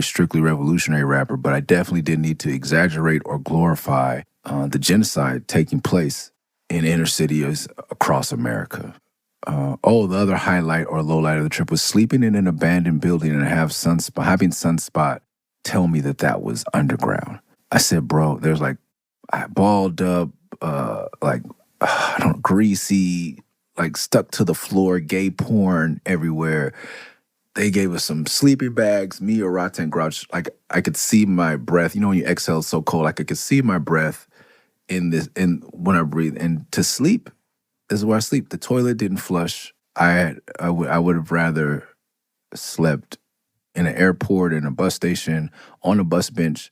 S1: strictly revolutionary rapper, but I definitely didn't need to exaggerate or glorify the genocide taking place in inner cities across America. The other highlight or lowlight of the trip was sleeping in an abandoned building and having Sunspot tell me that was underground. I said, bro, there's like balled up, greasy, like stuck to the floor, gay porn everywhere. They gave us some sleeping bags, me, Arata, and Grouch. Like, I could see my breath. You know when you exhale so cold, like I could see my breath when I breathe. And to sleep, this is where I sleep. The toilet didn't flush. I would have rather slept in an airport, in a bus station, on a bus bench.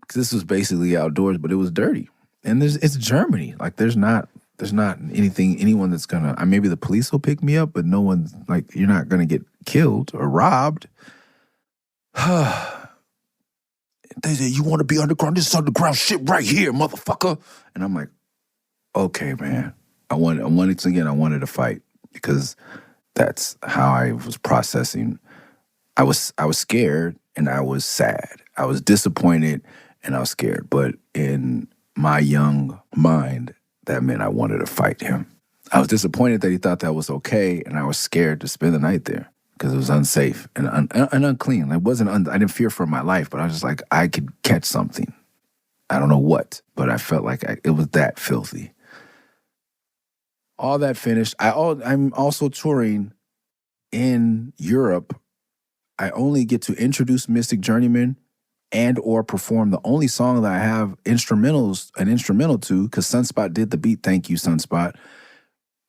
S1: Because this was basically outdoors, but it was dirty. And it's Germany. Like, there's not anyone that's gonna, maybe the police will pick me up, but no one's like, you're not gonna get killed or robbed. They say, you want to be underground? This is underground shit right here, motherfucker. And I'm like, okay, man. I wanted to fight, because that's how I was processing. I was scared and I was sad. I was disappointed and I was scared. But in my young mind, that meant I wanted to fight him. I was disappointed that he thought that was okay, and I was scared to spend the night there because it was unsafe and unclean. I didn't fear for my life, but I was just like, I could catch something. I don't know what, but I felt like it was that filthy. All that finished. I'm also touring in Europe. I only get to introduce Mystic Journeyman and or perform the only song that I have an instrumental to, because Sunspot did the beat. Thank you, Sunspot.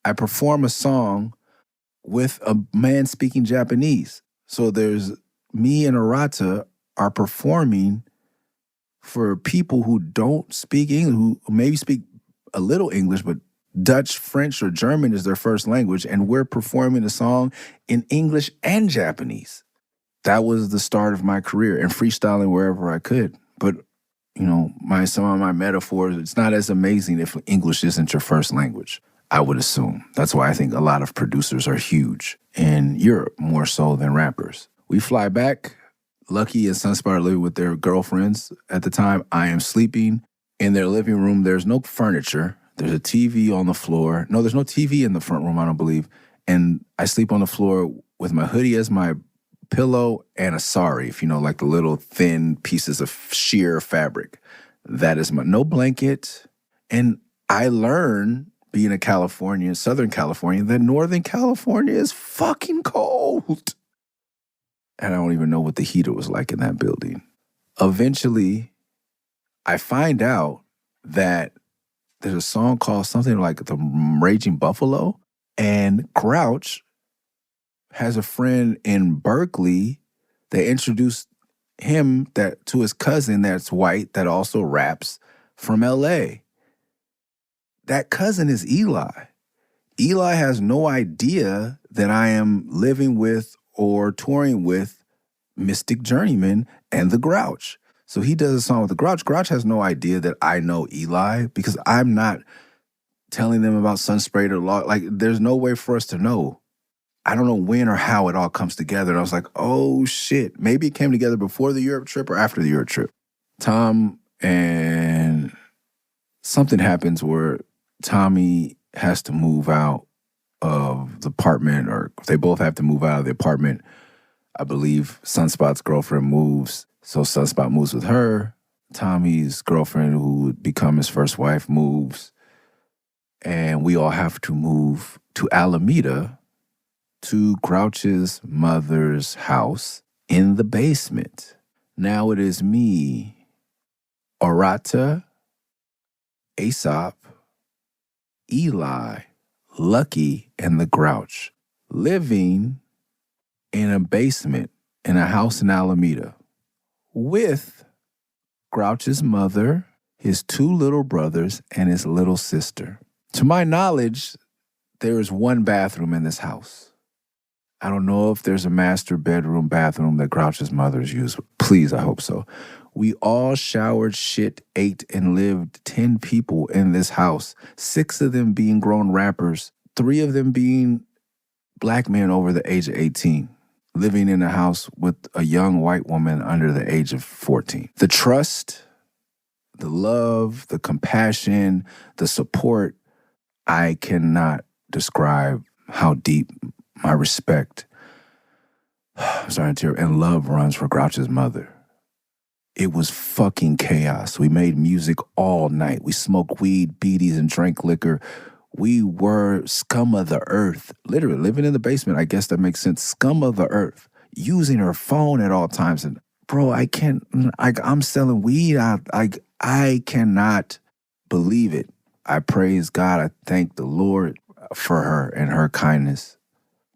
S1: I perform a song with a man speaking Japanese. So there's me and Arata are performing for people who don't speak English, who maybe speak a little English, but Dutch, French, or German is their first language, and we're performing a song in English and Japanese. that was the start of my career, and freestyling wherever I could. But, you know, some of my metaphors, it's not as amazing if English isn't your first language, I would assume. That's why I think a lot of producers are huge in Europe, more so than rappers. We fly back. Lucky and Sunspot are living with their girlfriends at the time. I am sleeping in their living room. There's no furniture. There's a TV on the floor. No, there's no TV in the front room, I don't believe. And I sleep on the floor with my hoodie as my pillow and a sari, if you know, like the little thin pieces of sheer fabric. That is no blanket. And I learned, being a Californian, Southern California, that Northern California is fucking cold. And I don't even know what the heater was like in that building. Eventually, I find out that there's a song called something like The Raging Buffalo, and Grouch has a friend in Berkeley. They introduced him to his cousin that's white that also raps from LA. That cousin is Eli. Eli has no idea that I am living with or touring with Mystic Journeyman and the Grouch. So he does a song with the Grouch. Grouch has no idea that I know Eli because I'm not telling them about Sunsprayed or Law. Like, there's no way for us to know. I don't know when or how it all comes together. And I was like, oh shit. Maybe it came together before the Europe trip or after the Europe trip. Tom and something happens where Tommy has to move out of the apartment, or they both have to move out of the apartment. I believe Sunspot's girlfriend moves. So Sunspot moves with her. Tommy's girlfriend, who would become his first wife, moves. And we all have to move to Alameda, to Grouch's mother's house in the basement. Now it is me, Arata, Aesop, Eli, Lucky, and the Grouch living in a basement in a house in Alameda with Grouch's mother, his two little brothers, and his little sister. To my knowledge, there is one bathroom in this house. I don't know if there's a master bedroom, bathroom that Grouch's mothers use. Please, I hope so. We all showered, shit, ate, and lived 10 people in this house, 6 of them being grown rappers, 3 of them being black men over the age of 18, living in a house with a young white woman under the age of 14. The trust, the love, the compassion, the support, I cannot describe how deep my respect, and love runs for Grouch's mother. It was fucking chaos. We made music all night. We smoked weed, beaties, and drank liquor. We were scum of the earth. Literally, living in the basement, I guess that makes sense. Scum of the earth. Using her phone at all times. And bro, I'm selling weed. I cannot believe it. I praise God. I thank the Lord for her and her kindness.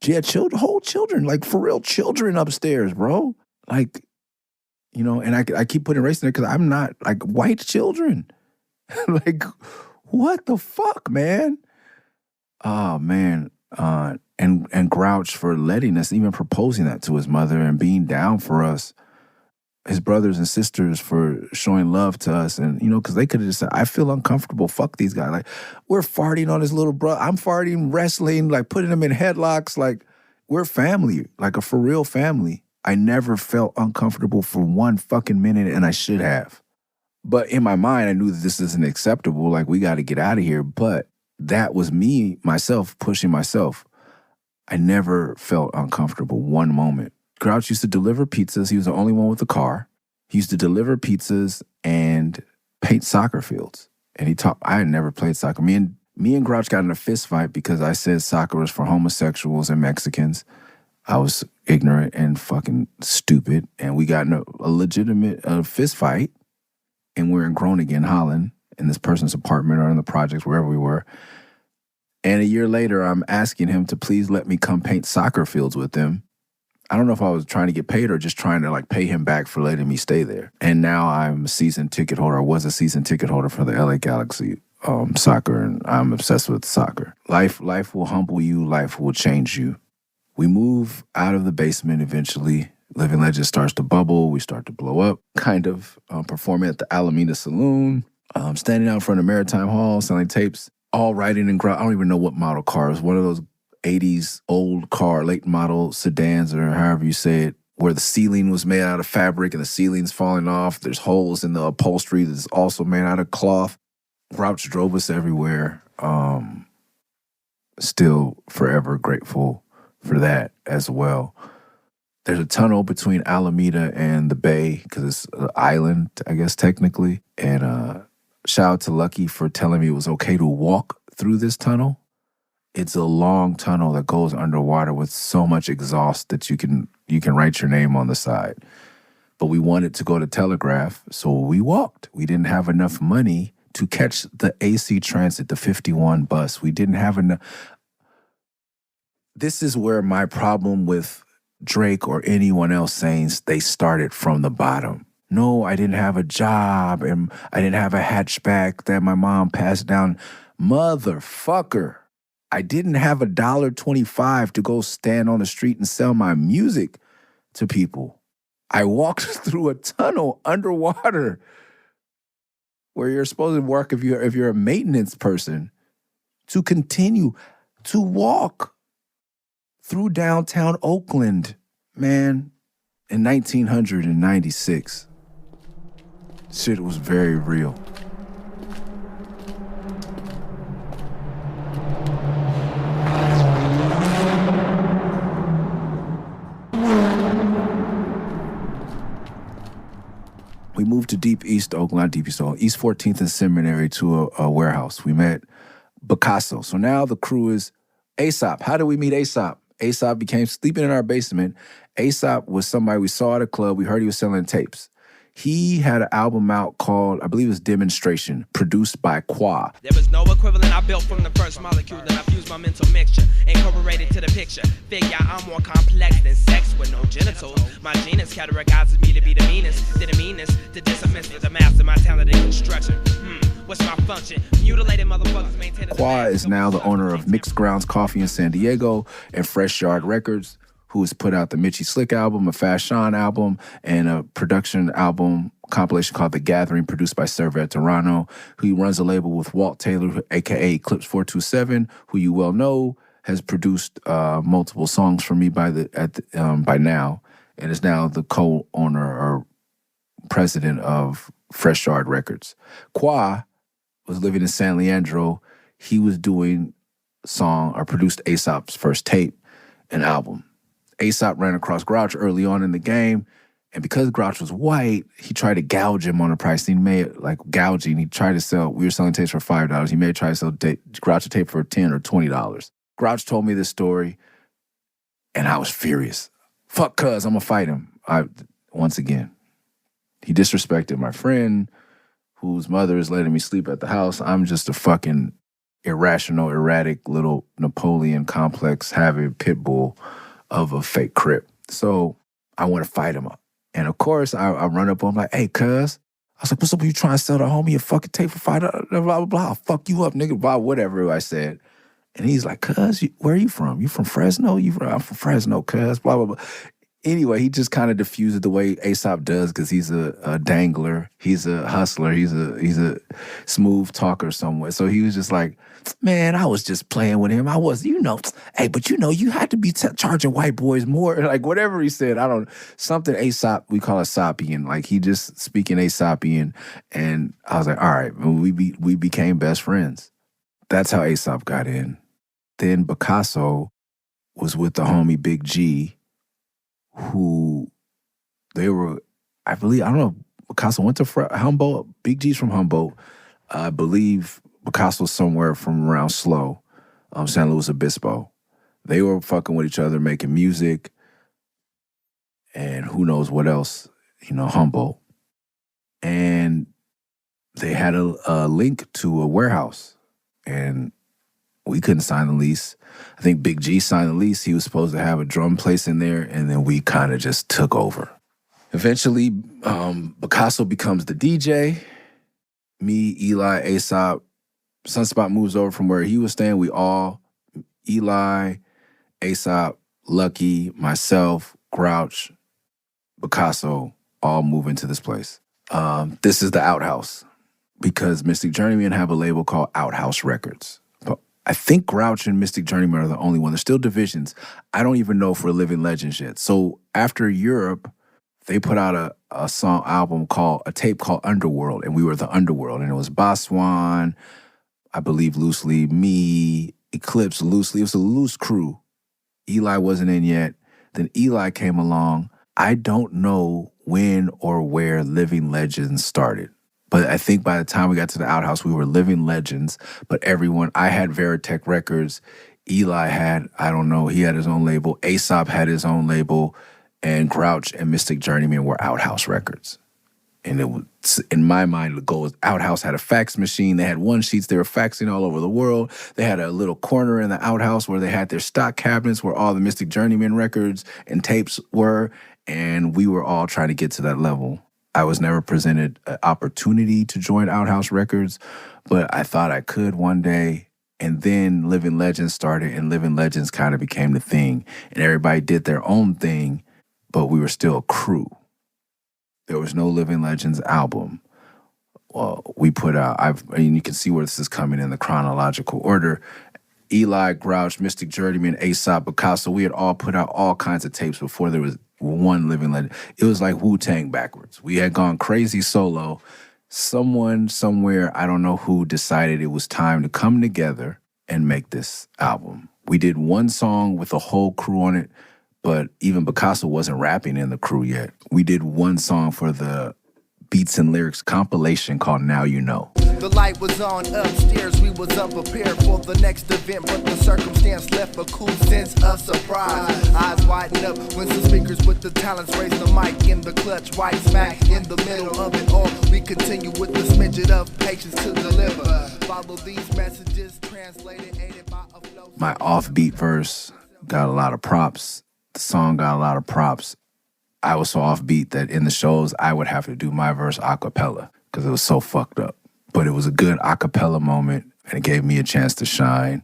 S1: She had whole children, like for real children upstairs, bro. Like, you know, and I keep putting race in there because I'm not, like, white children. Like, what the fuck, man? Oh, man. And Grouch for letting us, even proposing that to his mother and being down for us. His brothers and sisters for showing love to us. And, you know, because they could have just said, I feel uncomfortable. Fuck these guys. Like, we're farting on his little brother. I'm farting, wrestling, like putting him in headlocks. Like, we're family, like a for real family. I never felt uncomfortable for one fucking minute, and I should have. But in my mind, I knew that this isn't acceptable. Like, we got to get out of here. But that was me, myself, pushing myself. I never felt uncomfortable one moment. Grouch used to deliver pizzas. He was the only one with a car. He used to deliver pizzas and paint soccer fields. And he taught, I had never played soccer. Me and Grouch got in a fist fight because I said soccer was for homosexuals and Mexicans. I was ignorant and fucking stupid. And we got in a legitimate fist fight. And we're in Groningen, Holland, in this person's apartment or in the projects, wherever we were. And a year later, I'm asking him to please let me come paint soccer fields with him. I don't know if I was trying to get paid or just trying to, like, pay him back for letting me stay there. And now I'm a season ticket holder. I was a season ticket holder for the LA Galaxy soccer, and I'm obsessed with soccer. Life will humble you. Life will change you. We move out of the basement eventually Living Legend starts to bubble. We start to blow up, kind of performing at the Alameda Saloon, standing out in front of Maritime Hall, selling tapes, all riding in I don't even know what model car. It was one of those 80s old car, late model sedans, or however you say it, where the ceiling was made out of fabric and the ceiling's falling off. There's holes in the upholstery that's also made out of cloth. Grouch drove us everywhere. Still forever grateful for that as well. There's a tunnel between Alameda and the Bay because it's an island, I guess, technically. And shout out to Lucky for telling me it was okay to walk through this tunnel. It's a long tunnel that goes underwater with so much exhaust that you can write your name on the side. But we wanted to go to Telegraph, so we walked. We didn't have enough money to catch the AC Transit, the 51 bus. We didn't have enough. This is where my problem with Drake or anyone else saying they started from the bottom. No, I didn't have a job and I didn't have a hatchback that my mom passed down. Motherfucker, I didn't have $1.25 to go stand on the street and sell my music to people. I walked through a tunnel underwater where you're supposed to work if you're a maintenance person to continue to walk through downtown Oakland, man, in 1996. Shit was very real. We moved to Deep East Oakland, not Deep East Oakland, East 14th and Seminary to a warehouse. We met Picasso. So now the crew is Aesop. How did we meet Aesop? Aesop became sleeping in our basement. Aesop was somebody we saw at a club. We heard he was selling tapes. He had an album out called, I believe it was Demonstration, produced by Qua.
S8: There was no equivalent I built from the first molecule. Then I fused my mental mixture, incorporated to the picture. Figure I'm more complex than sex with no genitals. My genus categorizes me to be the meanest, to dismiss the master, my talent in construction. What's my function? Mutilated motherfuckers maintain.
S1: Qua is now the owner of Mixed Grounds Coffee in San Diego and Fresh Yard Records, who has put out the Mitchie Slick album, a Fashion album, and a production album compilation called The Gathering, produced by Servet Toronto, who runs a label with Walt Taylor, a.k.a. Eclipse 427, who you well know has produced multiple songs for me by now, and is now the co-owner or president of Fresh Yard Records. Qua was living in San Leandro. He was doing produced Aesop's first tape and album. Aesop ran across Grouch early on in the game, and because Grouch was white, he tried to gouge him on the price. He made gouging. He tried to sell. We were selling tapes for $5. He may try to sell Grouch a tape for $10 or $20. Grouch told me this story, and I was furious. Fuck, cuz I'm gonna fight him. Once again, he disrespected my friend, whose mother is letting me sleep at the house. I'm just a fucking irrational, erratic little Napoleon complex having pit bull of a fake Crip. So I want to fight him up. And of course, I run up on him like, hey, cuz. I was like, what's up with you trying to sell the homie a fucking tape for $5? Blah, blah, blah. I'll fuck you up, nigga. Blah, whatever I said. And he's like, cuz, where are you from? You from Fresno? I'm from Fresno, cuz. Blah, blah, blah. Anyway, he just kind of diffused it the way Aesop does because he's a dangler. He's a hustler. He's a smooth talker somewhere. So he was just like, man, I was just playing with him. I was, hey, but you had to be charging white boys more. Like whatever he said, something Aesop, we call it Aesopian. Like he just speaking Aesopian. And I was like, all right, we became best friends. That's how Aesop got in. Then Picasso was with the homie Big G, who they were, I don't know, Picasso went to Humboldt. Big G's from Humboldt. I believe Picasso's somewhere from around SLO, San Luis Obispo. They were fucking with each other, making music, and who knows what else, Humboldt. And they had a link to a warehouse, and we couldn't sign the lease. I think Big G signed the lease. He was supposed to have a drum place in there, and then we kind of just took over. Eventually, Picasso becomes the DJ. Me, Eli, Aesop, Sunspot moves over from where he was staying. We all, Eli, Aesop, Lucky, myself, Grouch, Picasso all move into this place. This is the Outhouse because Mystic Journeyman have a label called Outhouse Records. But I think Grouch and Mystic Journeyman are the only one. There's still divisions. I don't even know if we're Living Legends yet. So after Europe, they put out a tape called Underworld, and we were the Underworld. And it was Baswan, I believe loosely, me, Eclipse loosely. It was a loose crew. Eli wasn't in yet. Then Eli came along. I don't know when or where Living Legends started. But I think by the time we got to the Outhouse, we were Living Legends. But I had Veritech Records. Eli had, I don't know, he had his own label. Aesop had his own label. And Grouch and Mystic Journeyman were Outhouse Records. And it was, in my mind, the goal was Outhouse had a fax machine. They had one sheets. They were faxing all over the world. They had a little corner in the Outhouse where they had their stock cabinets where all the Mystic Journeyman records and tapes were. And we were all trying to get to that level. I was never presented an opportunity to join Outhouse Records, but I thought I could one day. And then Living Legends started, and Living Legends kind of became the thing. And everybody did their own thing, but we were still a crew. There was no Living Legends album. We put out, you can see where this is coming in the chronological order. Eli, Grouch, Mystic Journeyman, Aesop, Picasso, we had all put out all kinds of tapes before there was one Living Legend. It was like Wu-Tang backwards. We had gone crazy solo. Someone, somewhere, I don't know who, decided it was time to come together and make this album. We did one song with a whole crew on it, but even Picasso wasn't rapping in the crew yet. We did one song for the Beats and Lyrics compilation called Now You Know.
S17: The light was on upstairs, we was unprepared for the next event, but the circumstance left a cool sense of surprise. Eyes widen up when some speakers with the talents raise the mic in the clutch, right smack in the middle of it all. We continue with the smidget of patience to deliver. Follow these messages, translated, aided by a flow.
S1: My offbeat verse got a lot of props. The song got a lot of props. I was so offbeat that in the shows, I would have to do my verse a cappella because it was so fucked up. But it was a good a cappella moment, and it gave me a chance to shine.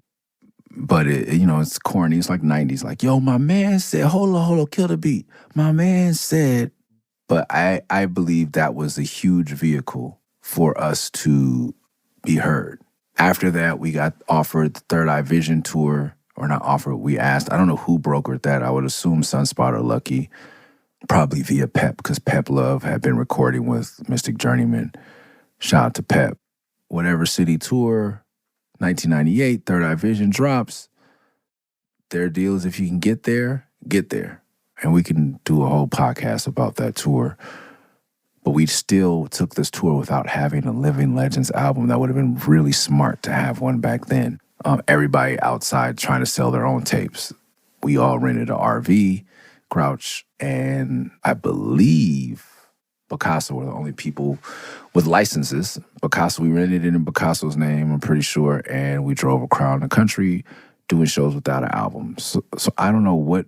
S1: But, it's corny. It's like 90s. Like, yo, my man said, hold on, kill the beat. My man said. But I believe that was a huge vehicle for us to be heard. After that, we got offered the Third Eye Vision tour. Or not offered, we asked. I don't know who brokered that. I would assume Sunspot or Lucky. Probably via Pep, because Pep Love had been recording with Mystic Journeyman. Shout out to Pep. Whatever City Tour, 1998, Third Eye Vision drops. Their deal is if you can get there, get there. And we can do a whole podcast about that tour. But we still took this tour without having a Living Legends album. That would have been really smart to have one back then. Everybody outside trying to sell their own tapes. We all rented an RV. Grouch and I believe Picasso were the only people with licenses. Picasso, we rented it in Picasso's name, I'm pretty sure, and we drove around the country doing shows without an album. So I don't know what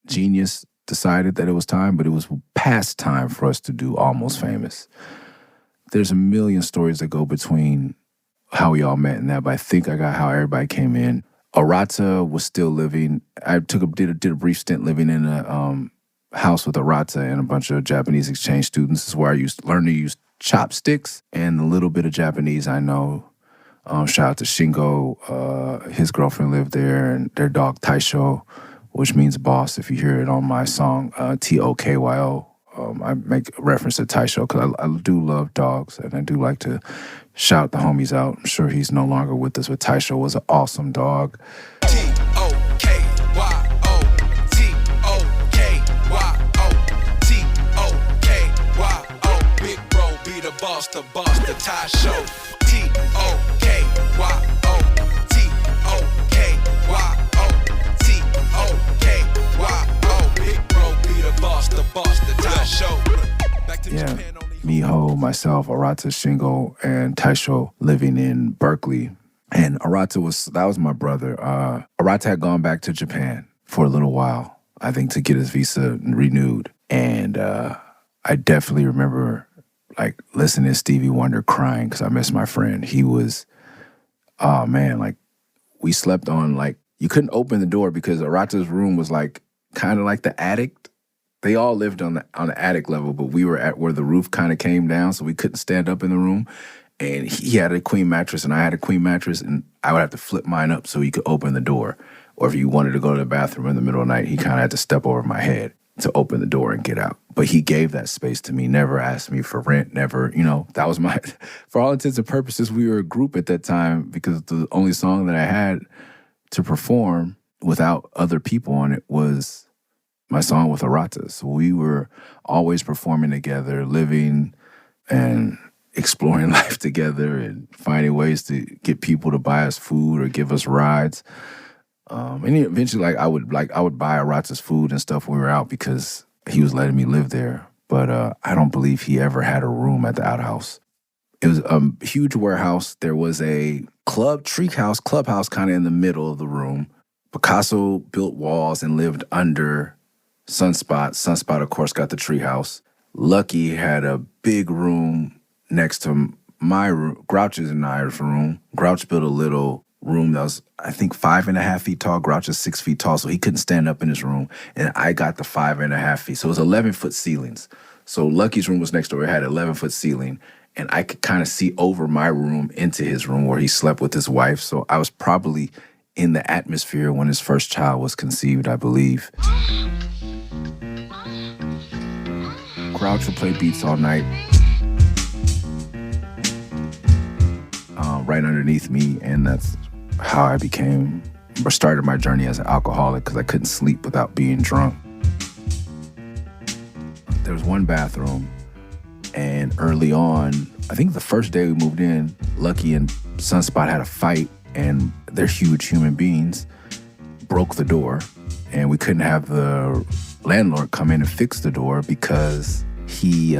S1: genius decided that it was time, but it was past time for us to do Almost Famous. There's a million stories that go between how we all met and that, but I think I got how everybody came in. Arata was still living. I did a brief stint living in a house with Arata and a bunch of Japanese exchange students. This is where I learned to use chopsticks and a little bit of Japanese I know. Shout out to Shingo. His girlfriend lived there, and their dog Taisho, which means boss. If you hear it on my song, Tokyo. I make reference to Taisho because I do love dogs, and I do like to shout the homies out. I'm sure he's no longer with us, but Taisho was an awesome dog.
S12: Tokyo, Tokyo, Big bro, be the boss, the Taisho. Tokyo, Big bro, be the boss, the Taisho. Back to
S1: Yeah, Miho, myself, Arata, Shingo, and Taisho living in Berkeley. And Arata was my brother. Arata had gone back to Japan for a little while, I think, to get his visa renewed. And I definitely remember listening to Stevie Wonder crying because I miss my friend. He was, oh man, we slept on, you couldn't open the door because Arata's room was kind of like the attic. They all lived on the attic level, but we were at where the roof kind of came down, so we couldn't stand up in the room. And he had a queen mattress, and I had a queen mattress, and I would have to flip mine up so he could open the door. Or if you wanted to go to the bathroom in the middle of the night, he kind of had to step over my head to open the door and get out. But he gave that space to me, never asked me for rent, never, that was my, for all intents and purposes, we were a group at that time because the only song that I had to perform without other people on it was my song with Arata. So we were always performing together, living and exploring life together and finding ways to get people to buy us food or give us rides. And eventually, I would buy Arata's food and stuff when we were out because he was letting me live there. But I don't believe he ever had a room at the outhouse. It was a huge warehouse. There was a clubhouse kind of in the middle of the room. Picasso built walls and lived under Sunspot. Sunspot, of course, got the treehouse. Lucky had a big room next to my room, Grouch's and I's room. Grouch built a little room that was, I think, 5.5 feet tall. Grouch is 6 feet tall, so he couldn't stand up in his room. And I got the 5.5 feet. So it was 11-foot ceilings. So Lucky's room was next door. It had an 11-foot ceiling. And I could kind of see over my room into his room where he slept with his wife. So I was probably in the atmosphere when his first child was conceived, I believe. Grouch would play beats all night. Right underneath me, and that's how I started my journey as an alcoholic because I couldn't sleep without being drunk. There was one bathroom, and early on, I think the first day we moved in, Lucky and Sunspot had a fight, and they're huge human beings, broke the door, and we couldn't have the landlord come in and fix the door because he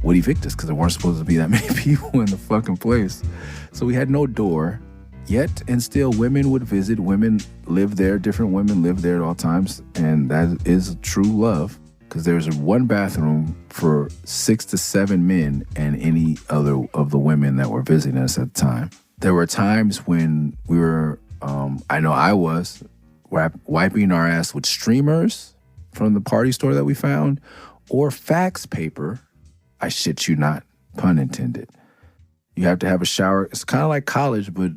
S1: would evict us because there weren't supposed to be that many people in the fucking place. So we had no door yet, and still women would visit. Women lived there, different women lived there at all times, and that is true love because there's one bathroom for 6 to 7 men and any other of the women that were visiting us at the time. There were times when we were, I know I was, wiping our ass with streamers from the party store that we found or fax paper. I shit you not, pun intended. You have to have a shower. It's kind of like college, but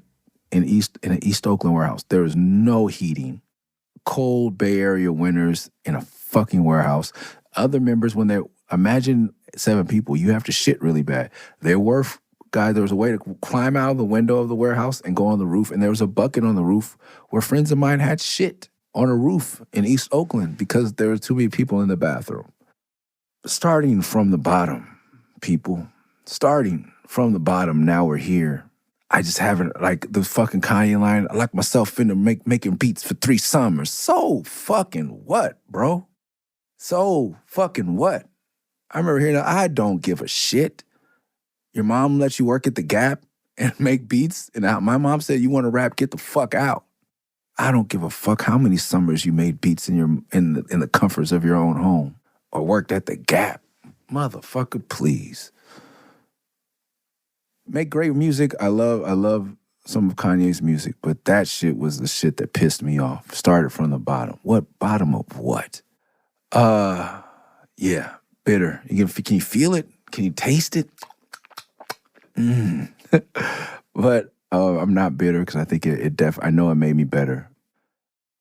S1: in an East Oakland warehouse. There is no heating. Cold Bay Area winters in a fucking warehouse. Other members, imagine 7 people, you have to shit really bad. There was a way to climb out of the window of the warehouse and go on the roof, and there was a bucket on the roof where friends of mine had shit on a roof in East Oakland because there were too many people in the bathroom. Starting from the bottom, people. Starting from the bottom, now we're here. I just haven't, like the fucking Kanye line, I like myself finna making beats for 3 summers. So fucking what, bro? So fucking what? I remember hearing that, I don't give a shit. Your mom lets you work at the Gap and make beats, and my mom said, you want to rap, get the fuck out. I don't give a fuck how many summers you made beats in the comforts of your own home. Or worked at the Gap. Motherfucker, please. Make great music. I love some of Kanye's music, but that shit was the shit that pissed me off. Started from the bottom. What bottom of what? Yeah, bitter. Can you feel it? Can you taste it? But I'm not bitter because I think I know it made me better.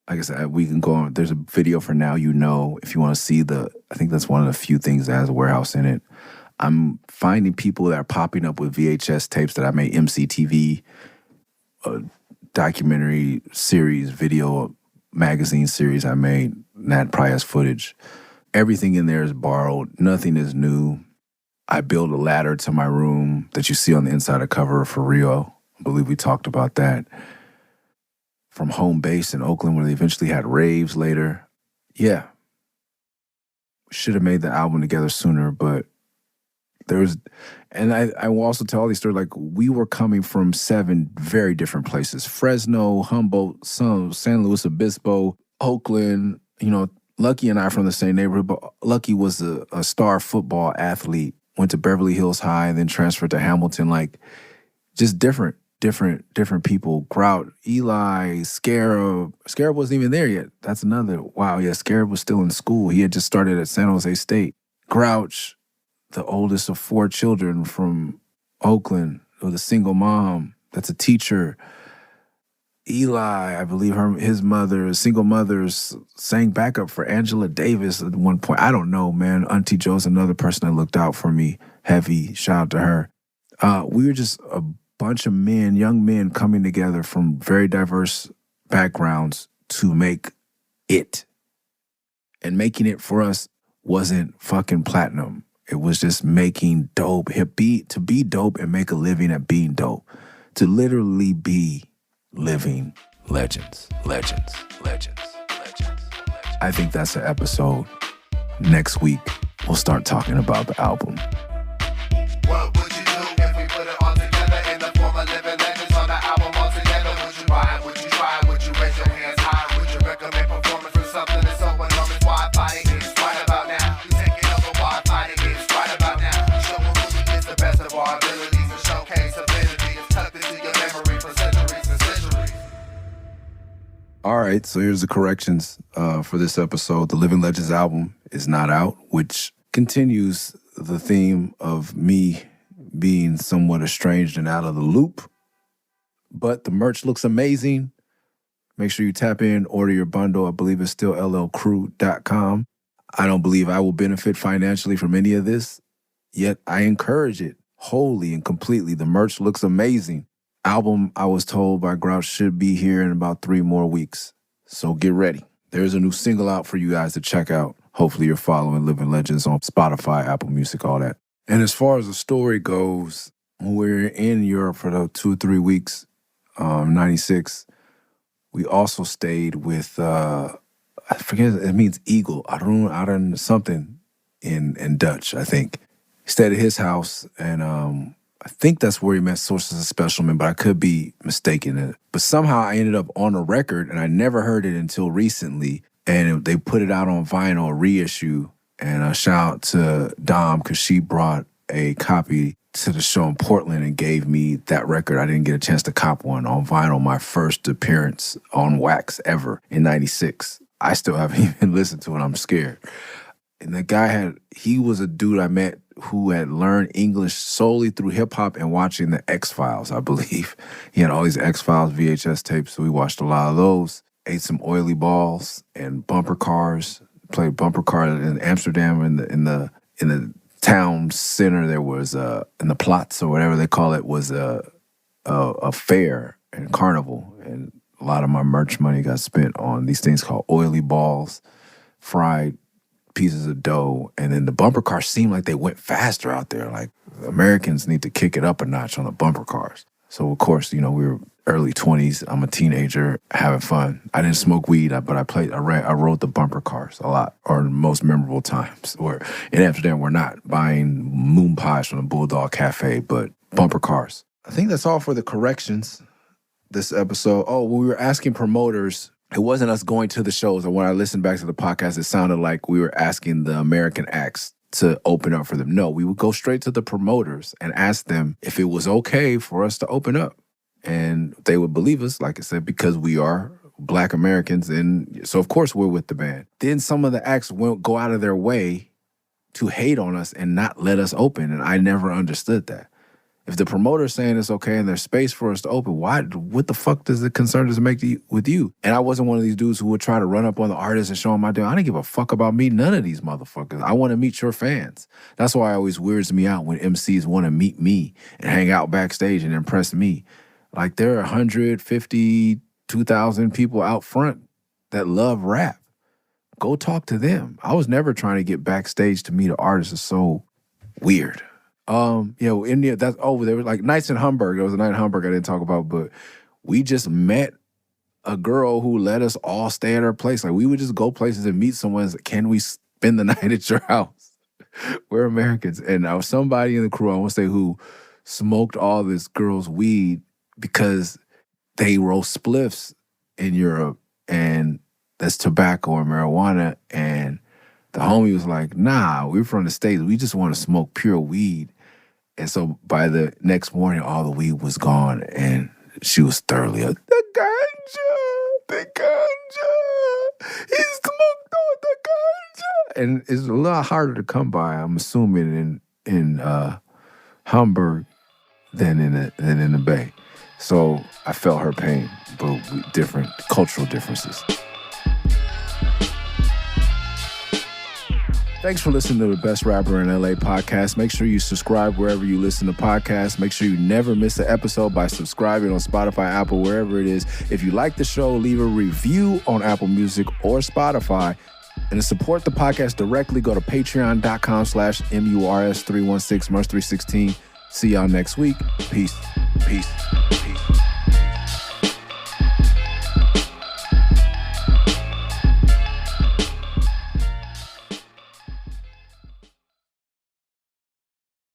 S1: Like I said, we can go on. There's a video for Now You Know. If you want to see I think that's one of the few things that has a warehouse in it. I'm finding people that are popping up with VHS tapes that I made MCTV, documentary series, video magazine series I made. And that probably has footage. Everything in there is borrowed. Nothing is new. I built a ladder to my room that you see on the inside of cover for Rio. I believe we talked about that. From home base in Oakland where they eventually had raves later. Yeah. Should have made the album together sooner, but I will also tell all these stories, like we were coming from 7 very different places. Fresno, Humboldt, San Luis Obispo, Oakland, Lucky and I are from the same neighborhood, but Lucky was a star football athlete, went to Beverly Hills High, then transferred to Hamilton, like just different. different people. Grout, Eli, Scarab. Scarab wasn't even there yet. That's another. Wow, yeah, Scarab was still in school. He had just started at San Jose State. Grouch, the oldest of 4 children from Oakland, with a single mom that's a teacher. Eli, I believe his mother, single mothers, sang backup for Angela Davis at one point. I don't know, man. Auntie Joe's another person that looked out for me heavy. Shout out to her. We were just a bunch of men, young men coming together from very diverse backgrounds to make it. And making it for us wasn't fucking platinum. It was just making dope. To be dope and make a living at being dope. To literally be living legends. I think that's an episode. Next week, we'll start talking about the album.
S2: What would you do if we put it all together in the form of living legends on the album altogether? Would you ride? Would you try? Would you raise your hands high? Would you recommend performance for something that's so enormous? Why fight it? It's right about now. You taking over why fight it? It's right about now. Showing who is the best of our abilities to showcase ability. It's tucked into your memory for centuries and centuries.
S1: All right, so here's the corrections for this episode. The Living Legends album is not out, which continues the theme of me being somewhat estranged and out of the loop. But the merch looks amazing. Make sure you tap in, order your bundle. I believe it's still llcrew.com. I don't believe I will benefit financially from any of this, yet I encourage it wholly and completely. The merch looks amazing. Album, I was told by Grouch, should be here in about 3 more weeks. So get ready. There's a new single out for you guys to check out. Hopefully you're following Living Legends on Spotify, Apple Music, all that. And as far as the story goes, when we were in Europe for the 2 or 3 weeks, 96, we also stayed with, I forget, it means eagle. I don't know, something in Dutch, I think. Stayed at his house, and I think that's where he met Sources of Specialmen, but I could be mistaken. But somehow I ended up on a record, and I never heard it until recently. And they put it out on vinyl, a reissue. And a shout out to Dom, because she brought a copy to the show in Portland and gave me that record. I didn't get a chance to cop one on vinyl, my first appearance on wax ever in 96. I still haven't even listened to it. I'm scared. And the guy he was a dude I met who had learned English solely through hip-hop and watching the X-Files, I believe. He had all these X-Files VHS tapes, so we watched a lot of those. Ate some oily balls and bumper cars. Played bumper cars in Amsterdam in the town center. There was in the Platz or whatever they call it was a fair and carnival, and a lot of my merch money got spent on these things called oily balls, fried pieces of dough, and then the bumper cars seemed like they went faster out there. Like Americans need to kick it up a notch on the bumper cars. So of course, we were early 20s. I'm a teenager having fun. I didn't smoke weed, but I rode the bumper cars a lot, or most memorable times. Or in Amsterdam, we're not buying moon pies from the Bulldog Cafe, but bumper cars. I think that's all for the corrections this episode. Oh, when we were asking promoters, it wasn't us going to the shows. And when I listened back to the podcast, it sounded like we were asking the American acts to open up for them. No, we would go straight to the promoters and ask them if it was okay for us to open up. And they would believe us, like I said, because we are Black Americans. And so, of course, we're with the band. Then some of the acts won't go out of their way to hate on us and not let us open. And I never understood that. If the promoter's saying it's okay and there's space for us to open, what the fuck does it concern us make with you? And I wasn't one of these dudes who would try to run up on the artists and show them my deal. I didn't give a fuck about meeting none of these motherfuckers. I want to meet your fans. That's why it always weirds me out when MCs want to meet me and hang out backstage and impress me. Like there are 150, 2,000 people out front that love rap. Go talk to them. I was never trying to get backstage to meet an artist. It's so weird. India, there was like nights in Hamburg. There was a night in Hamburg I didn't talk about, but we just met a girl who let us all stay at her place. Like we would just go places and meet someone and say, can we spend the night at your house? We're Americans. And I was somebody in the crew, I won't say who, smoked all this girl's weed because they roll spliffs in Europe and that's tobacco or marijuana. And the homie was like, nah, we're from the States. We just want to smoke pure weed. And so by the next morning, all the weed was gone, and she was thoroughly the ganja. He smoked all the ganja. And it's a lot harder to come by, I'm assuming, in Hamburg than in the Bay. So I felt her pain, but with different cultural differences. Thanks for listening to the Best Rapper in LA podcast. Make sure you subscribe wherever you listen to podcasts. Make sure you never miss an episode by subscribing on Spotify, Apple, wherever it is. If you like the show, leave a review on Apple Music or Spotify. And to support the podcast directly, go to patreon.com/MURS316, Murs316. See y'all next week. Peace. Peace. Peace.